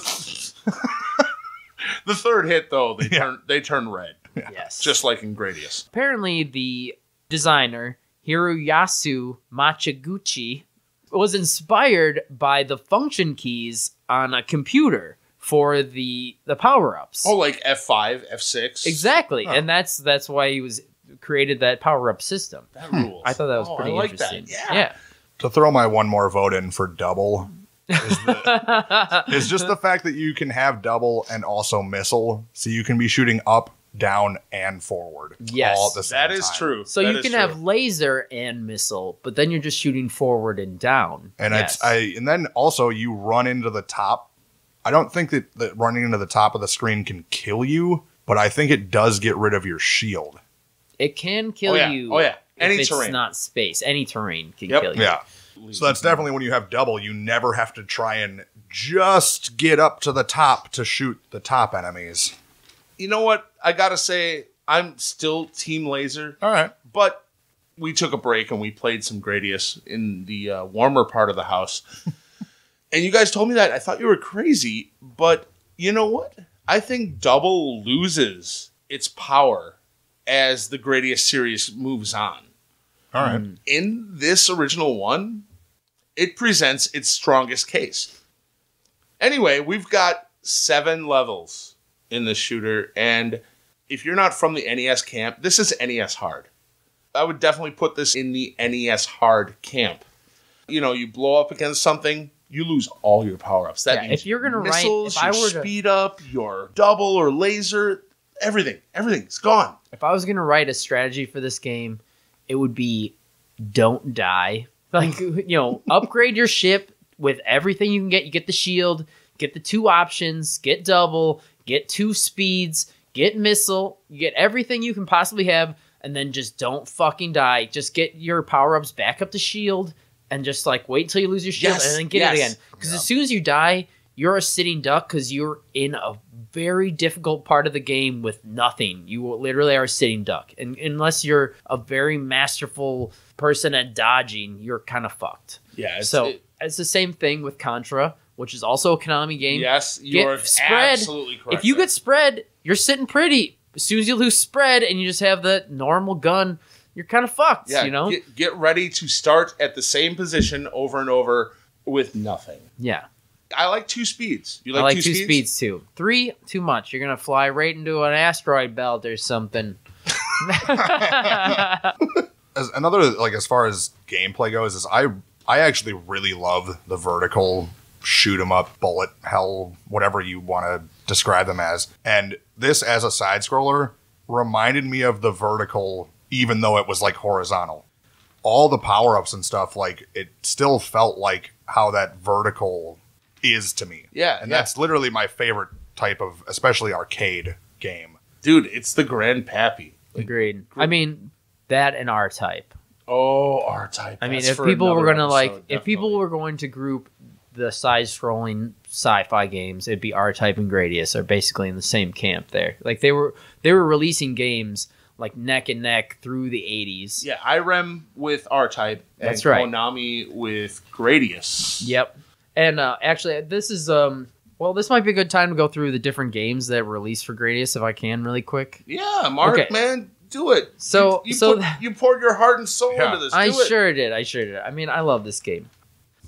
the third hit though, they turn red, Yes. just like in Gradius. Apparently, the designer Hiroyasu Machiguchi was inspired by the function keys on a computer for the power-ups. Oh, like F5, F6. Exactly, and that's why he was created that power-up system. That rules. I thought that was pretty I like interesting. That. Yeah. To throw my one more vote in for double is just the fact that you can have double and also missile, so you can be shooting up, down, and forward. Yes. all at the same That is time. true. So That you is can true. have laser and missile, but then you're just shooting forward and down. And Yes. and then also you run into the top. I don't think that running into the top of the screen can kill you, but I think it does get rid of your shield. It can kill Oh, yeah. you. Oh, yeah. Any if terrain. It's not space. Any terrain can Yep. kill you. Yeah. So that's definitely when you have double, you never have to try and just get up to the top to shoot the top enemies. You know what? I gotta say, I'm still Team Laser, All right. but we took a break and we played some Gradius in the warmer part of the house. And you guys told me that. I thought you were crazy, but you know what? I think double loses its power as the Gradius series moves on. All right. In this original one, it presents its strongest case. Anyway, we've got 7 levels in this shooter, and if you're not from the NES camp, this is NES hard. I would definitely put this in the NES hard camp. You know, you blow up against something, you lose all your power-ups. That Yeah, means if you're gonna write- missiles, if I your were to- speed up, your double or laser, everything's gone. If I was going to write a strategy for this game, it would be don't die. Like, upgrade your ship with everything you can get. You get the shield, get the 2 options, get double, get 2 speeds, get missile, you get everything you can possibly have, and then just don't fucking die. Just get your power-ups back up to shield, and just wait till you lose your shield, Yes, and then get yes. it again. Because as soon as you die, you're a sitting duck because you're in a very difficult part of the game with nothing. You literally are a sitting duck. And unless you're a very masterful person at dodging, you're kind of fucked. Yeah, It's the same thing with Contra, which is also a Konami game. yes, you're Get spread. absolutely correct. If you there. get spread, you're sitting pretty. As soon as you lose spread and you just have the normal gun, you're kind of fucked, Yeah, get ready to start at the same position over and over with nothing. Yeah. I like 2 speeds. You I like like 2 speeds too. 3, too much. You're going to fly right into an asteroid belt or something. As far as gameplay goes, is I actually really love the vertical shoot 'em up, bullet hell, whatever you want to describe them as. And this, as a side scroller, reminded me of the vertical, even though it was horizontal. All the power ups and stuff, it still felt like how that vertical is to me. Yeah, and yeah. that's literally my favorite type of, especially arcade game. Dude, it's the Grandpappy. Agreed. I mean, that and R-Type. Oh, R-Type. I mean, That's if for people were another going to episode, if people definitely. were going to group the side-scrolling sci-fi games, it'd be R-Type and Gradius are basically in the same camp there. They were releasing games like neck and neck through the 80s. Yeah, IREM with R-Type. That's and right. Konami with Gradius. Yep. And actually, this is well, this might be a good time to go through the different games that were released for Gradius, if I can, really quick. Yeah, Mark, Okay. man, do it. So, you poured your heart and soul Yeah. into this. I Do it. sure did. I mean, I love this game.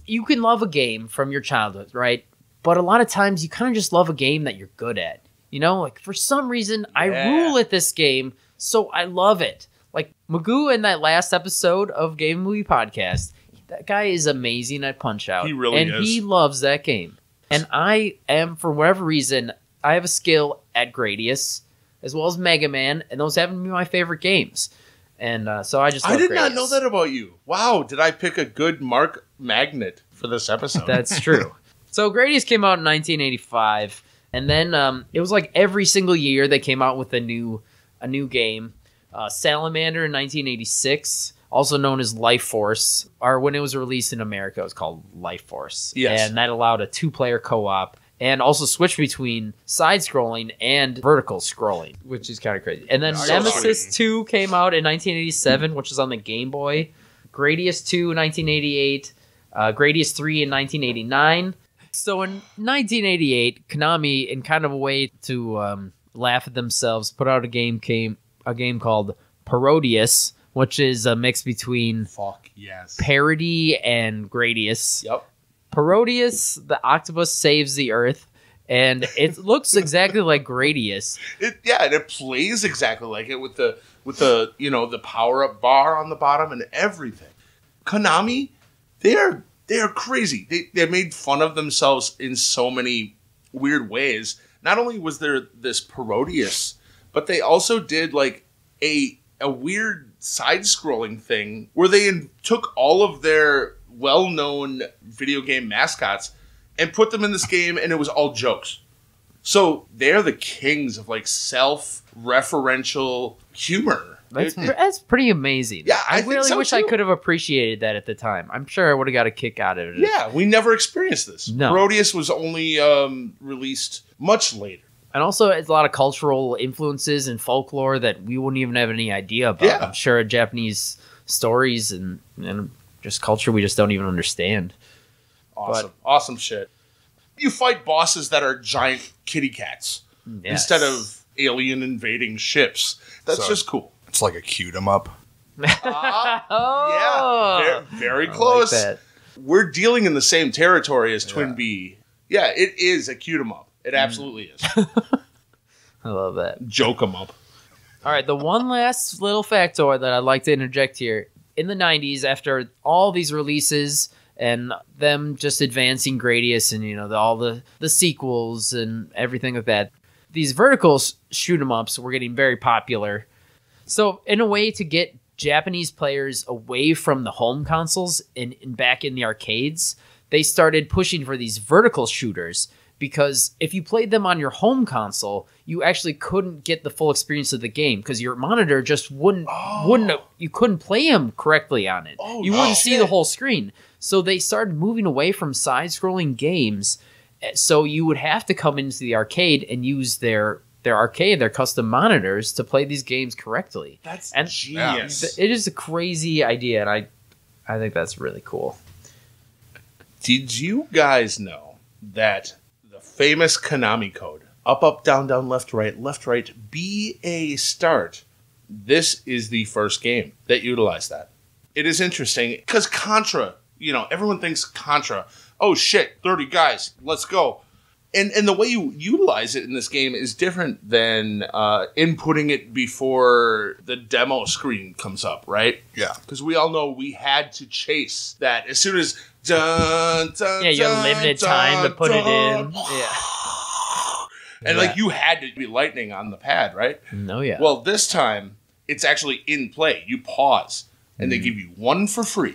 You can love a game from your childhood, right? But a lot of times you kind of just love a game that you're good at. You know, like for some reason, I Yeah. rule at this game, so I love it. Like Magoo in that last episode of Game Movie Podcast, that guy is amazing at Punch-Out. He really and is. he loves that game. And I am, for whatever reason, I have a skill at Gradius, as well as Mega Man, and those happen to be my favorite games. And so I just love I did not Gradius. know that about you. Wow, did I pick a good Mark magnet for this episode? That's true. So Gradius came out in 1985, and then it was like every single year they came out with a new game. Salamander in 1986, also known as Life Force, or when it was released in America, it was called Life Force. Yes. And that allowed a 2-player co-op, and also switched between side-scrolling and vertical scrolling, which is kind of crazy. And then Nice. Nemesis 2 came out in 1987, which is on the Game Boy. Gradius 2 in 1988. Gradius 3 in 1989. So in 1988, Konami, in kind of a way to laugh at themselves, put out a game called Parodius, which is a mix between Fuck yes. parody and Gradius. Yep. Parodius, the octopus saves the Earth, and it looks exactly like Gradius. And it plays exactly like it with the the power up bar on the bottom and everything. Konami, they are crazy. They made fun of themselves in so many weird ways. Not only was there this Parodius, but they also did like a weird side-scrolling thing where they took all of their well-known video game mascots and put them in this game, and it was all jokes. So they're the kings of like self-referential humor. That's pretty amazing. Yeah, I I think really so, wish I too. could have appreciated that at the time. I'm sure I would have got a kick out of it. Yeah, we never experienced this. No. Parodius was only released much later. And also, it's a lot of cultural influences and folklore that we wouldn't even have any idea about. Yeah. I'm sure Japanese stories and just culture we just don't even understand. Awesome shit. You fight bosses that are giant kitty cats Yes. instead of alien invading ships. That's So- just cool. It's like a cute 'em up. Oh, Yeah, very I close. like that. We're dealing in the same territory as Twin Yeah. B. Yeah, it is a cute 'em up. It absolutely is. I love that. Joke 'em up. All right, the one last little factoid that I'd like to interject here. In the 90s, after all these releases and them just advancing Gradius and, all the sequels and everything like that, these vertical shoot 'em ups were getting very popular. So, in a way to get Japanese players away from the home consoles and back in the arcades, they started pushing for these vertical shooters. Because if you played them on your home console, you actually couldn't get the full experience of the game because your monitor just wouldn't you couldn't play them correctly on it. Oh, You wouldn't shit. see the whole screen. So they started moving away from side-scrolling games. So you would have to come into the arcade and use their custom monitors to play these games correctly. That's And- genius. It is a crazy idea, and I think that's really cool. Did you guys know that the famous Konami code, up, down, left, right, BA start, this is the first game that utilized that. It is interesting because Contra, everyone thinks Contra, oh shit, 30 guys, let's go. And the way you utilize it in this game is different than inputting it before the demo screen comes up, right? Yeah. Because we all know we had to chase that as soon as dun, dun, Yeah, you have dun, limited dun, time to put it dun. in. Yeah. And like you had to be lightning on the pad, right? No, yeah. Well, this time it's actually in play. You pause and they give you one for free.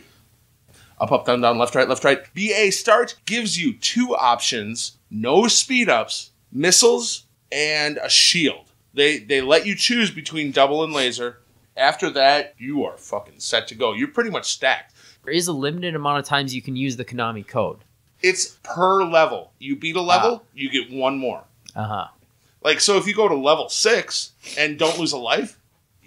Up, down, left, right. BA start gives you two options, no speed ups, missiles, and a shield. They let you choose between double and laser. After that, you are fucking set to go. You're pretty much stacked. There is a limited amount of times you can use the Konami code. It's per level. You beat a level, you get one more. Uh-huh. Like, so if you go to level 6 and don't lose a life,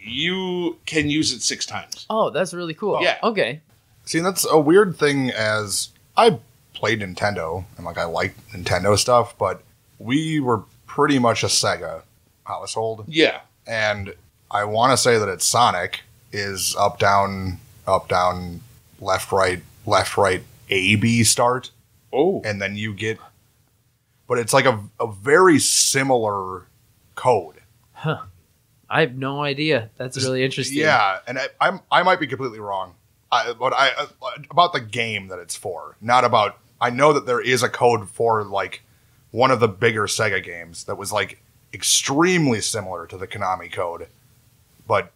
you can use it 6 times. Oh, that's really cool. Yeah. Okay. See, that's a weird thing as I played Nintendo and like I like Nintendo stuff, but we were pretty much a Sega household. Yeah. And I want to say that it's Sonic is up, down, left, right, A, B start. Oh. And then you get, but it's like a very similar code. Huh. I have no idea. That's really interesting. Yeah. And I might be completely wrong. But about the game that it's for, not about, I know that there is a code for like one of the bigger Sega games that was like extremely similar to the Konami code, but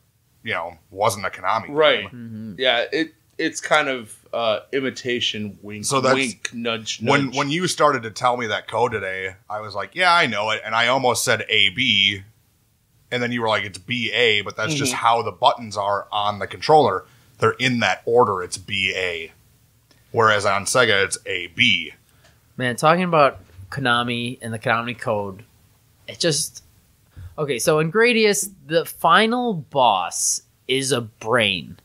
wasn't a Konami Right. game. Mm-hmm. Yeah, it's kind of imitation wink, So that's- wink, nudge, nudge. When you started to tell me that code today, I was like, yeah, I know it, and I almost said AB, and then you were like, it's BA, but that's just how the buttons are on the controller. They're in that order. It's BA, whereas on Sega it's AB. Man, talking about Konami and the Konami code, it just... Okay, so in Gradius, the final boss is a brain.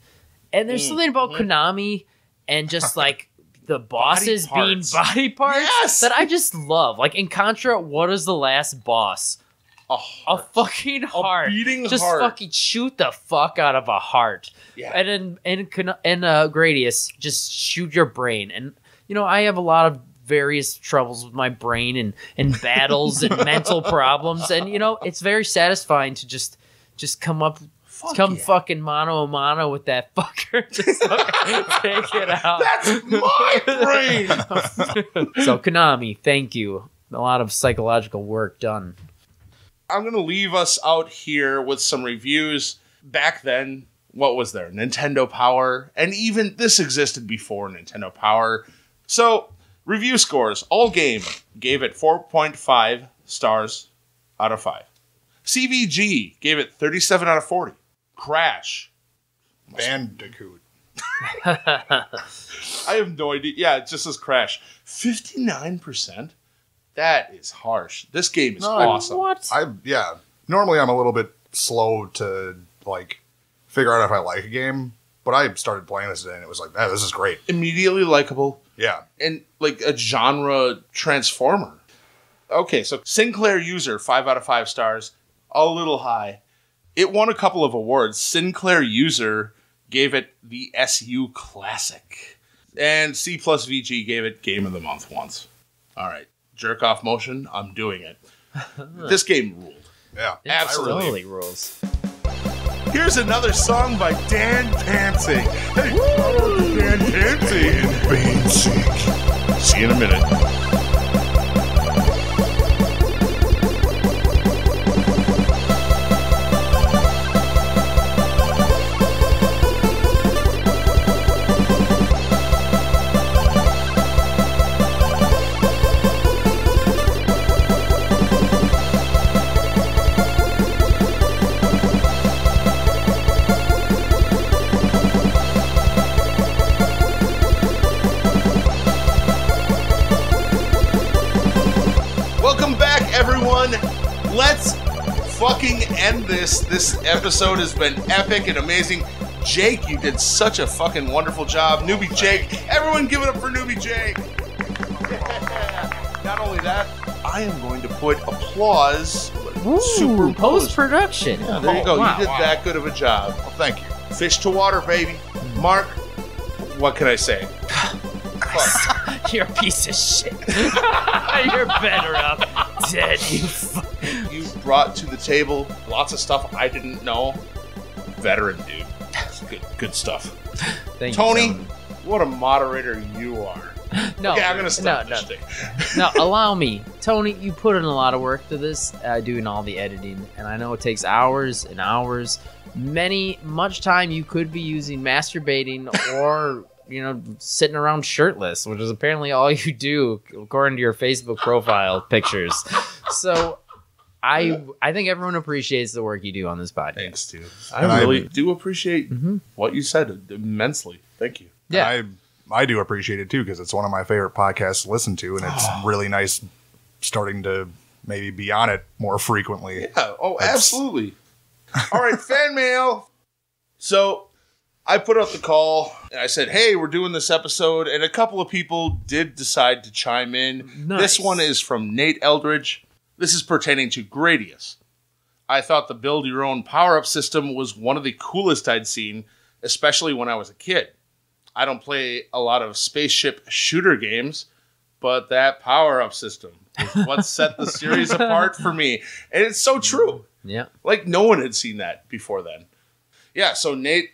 And there's something about Konami and just, like, the bosses being body parts Yes! that I just love. Like, in Contra, what is the last boss? A fucking heart. beating just heart. fucking shoot the fuck out of a heart. Yeah. And in Gradius, just shoot your brain. And, I have a lot of various troubles with my brain and battles and mental problems. And, it's very satisfying to just come fucking mano a mano with that fucker. Just fucking take it out. That's my brain. So, Konami, thank you. A lot of psychological work done. I'm going to leave us out here with some reviews. Back then, what was there? Nintendo Power. And even this existed before Nintendo Power. So, review scores. All Game gave it 4.5 stars out of 5. CVG gave it 37 out of 40. Crash. Bandicoot. I have no idea. Yeah, it just says Crash. 59%? That is harsh. This game is awesome. What? Normally I'm a little bit slow to like figure out if I like a game, but I started playing this today and it was like, this is great. Immediately likable. Yeah. And like a genre transformer. Okay, so Sinclair User, 5 out of 5 stars. A little high. It won a couple of awards. Sinclair User gave it the SU Classic. And C plus VG gave it Game of the Month once. All right. Jerk off motion, I'm doing it. This game ruled. Yeah. Absolutely. Totally rules. Here's another song by Dan Pansy. Hey, Dan Pansy. See you in a minute. Let's fucking end this. This episode has been epic and amazing. Jake, you did such a fucking wonderful job. Newbie Jake. Everyone give it up for Newbie Jake. Not only that, I am going to put applause Ooh, post-production. Yeah, there you go. Wow, you did that good of a job. Well, thank you. Fish to water, baby. Mark, what can I say? You're a piece of shit. You're better off dead, you You brought to the table lots of stuff I didn't know. Veteran, dude. Good stuff. Thank Tony, you, what a moderator you are. No, Okay, I'm going to stop this thing. No, allow me. Tony, you put in a lot of work to this, doing all the editing, and I know it takes hours and hours. Much time you could be using masturbating or, sitting around shirtless, which is apparently all you do, according to your Facebook profile pictures. So I think everyone appreciates the work you do on this podcast. Thanks, dude. I really do appreciate what you said immensely. Thank you. Yeah. I do appreciate it too, because it's one of my favorite podcasts to listen to, and it's really nice starting to maybe be on it more frequently. Yeah. Oh, absolutely. All right, fan mail. So I put out the call and I said, hey, we're doing this episode. And a couple of people did decide to chime in. Nice. This one is from Nate Eldridge. This is pertaining to Gradius. I thought the build your own power-up system was one of the coolest I'd seen, especially when I was a kid. I don't play a lot of spaceship shooter games, but that power-up system is what set the series apart for me. And it's so true. Yeah. Like, no one had seen that before then. Yeah, so Nate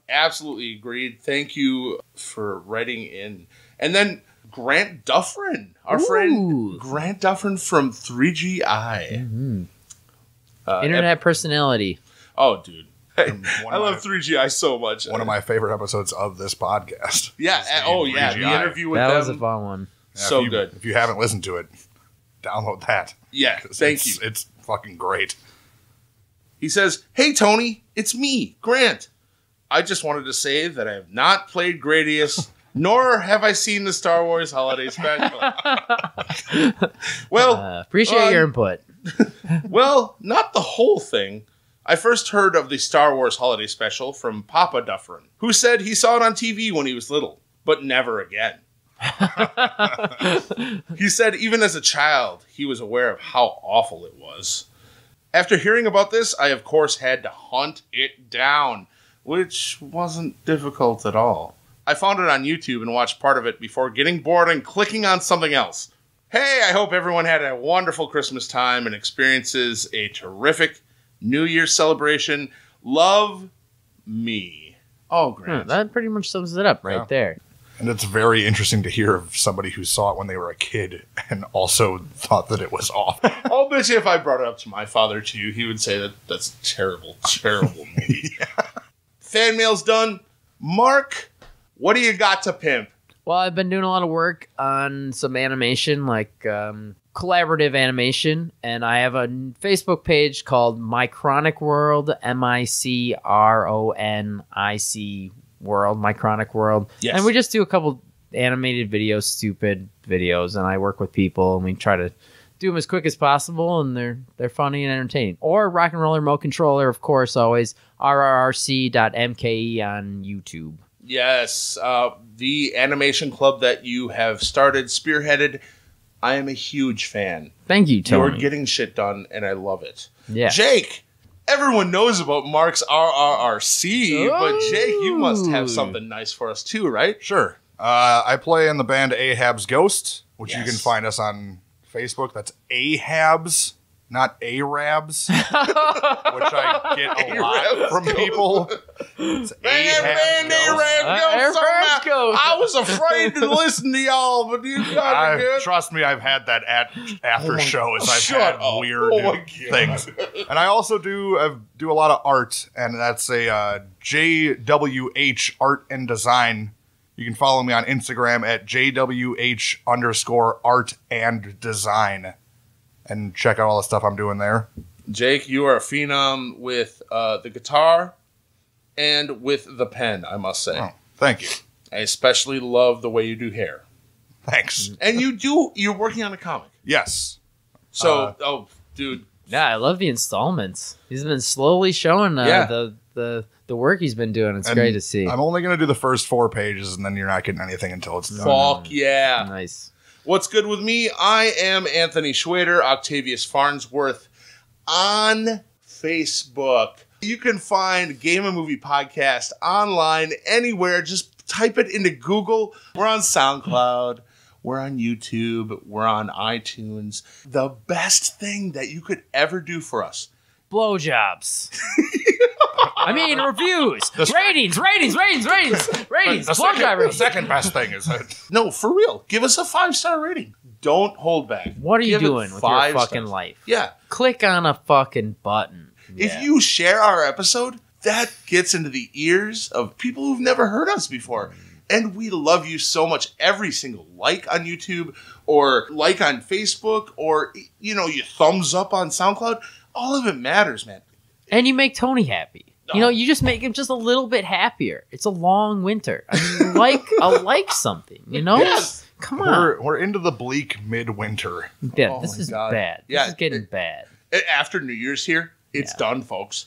absolutely agreed. Thank you for writing in. And then Grant Dufferin, our friend Grant Dufferin from 3GI. Mm-hmm. Internet personality. Oh, dude. I One of love 3GI so much. One of my favorite episodes of this podcast. Yeah. Oh, yeah. 3GI. The interview with That them. was a fun one. Yeah, So good. If you haven't listened to it, download that. Yeah, 'Cause thank you. It's fucking great. He says, hey, Tony, it's me, Grant. I just wanted to say that I have not played Gradius, nor have I seen the Star Wars Holiday Special. Well, Appreciate your input. well, not the whole thing. I first heard of the Star Wars Holiday Special from Papa Dufferin, who said he saw it on TV when he was little, but never again. He said even as a child, he was aware of how awful it was. After hearing about this, I of course had to hunt it down, which wasn't difficult at all. I found it on YouTube and watched part of it before getting bored and clicking on something else. Hey, I hope everyone had a wonderful Christmas time and experiences a terrific New Year's celebration. Love, me. Oh, Grant. That pretty much sums it up right there. And it's very interesting to hear of somebody who saw it when they were a kid and also thought that it was awful. I'll bet you if I brought it up to my father, too, he would say that that's a terrible, terrible movie. Fan mail's done. Mark, what do you got to pimp? Well, I've been doing a lot of work on some animation, like collaborative animation, and I have a Facebook page called My Chronic World, MICRONIC World, My Chronic World. Yes. And we just do a couple animated videos, stupid videos, and I work with people, and we try to do them as quick as possible, and they're funny and entertaining. Or Rock and Roll Remote Controller, of course, always rrrc.mke on YouTube. Yes, the animation club that you have started, spearheaded, I am a huge fan. Thank you, Tony. You're getting shit done, and I love it. Yeah. Jake, everyone knows about Mark's RRRC, but Jake, you must have something nice for us too, right? Sure. I play in the band Ahab's Ghost, which you Yes. can find us on Facebook. That's Ahab's, not Arabs, which I get a lot from people. It's Ahab's Ghost. I was afraid to listen to y'all, but you got it good. Trust me, I've had that after shows. I've shut had up. weird Oh my God. things, and I also do a lot of art, and that's a JWH Art and Design. You can follow me on Instagram at JWH_art and design, and check out all the stuff I'm doing there. Jake, you are a phenom with the guitar and with the pen, I must say. Oh, thank you. I especially love the way you do hair. Thanks. And you're working on a comic. Yes. So, dude. Yeah, I love the installments. He's been slowly showing the work he's been doing. It's And great to see. I'm only going to do the first 4 pages, and then you're not getting anything until it's done. Fuck yeah. Nice. What's good with me? I am Anthony Schwader, Octavius Farnsworth on Facebook. You can find Game and Movie Podcast online anywhere. Just type it into Google. We're on SoundCloud. We're on YouTube. We're on iTunes. The best thing that you could ever do for us. Blowjobs. I mean, reviews. Ratings. The second best thing is that No, for real. Give us a 5-star rating. Don't hold back. What are you Give it doing with your 5 fucking stars. life? Yeah. Click on a fucking button. If you share our episode, that gets into the ears of people who've never heard us before. And we love you so much. Every single like on YouTube or like on Facebook or, you thumbs up on SoundCloud, all of it matters, man. And you make Tony happy. You just make him just a little bit happier. It's a long winter. I mean, like something, Yes. Come on. we're into the bleak midwinter. Yeah, Oh this my is God. bad. Yeah, This is getting bad. After New Year's here, it's done, folks.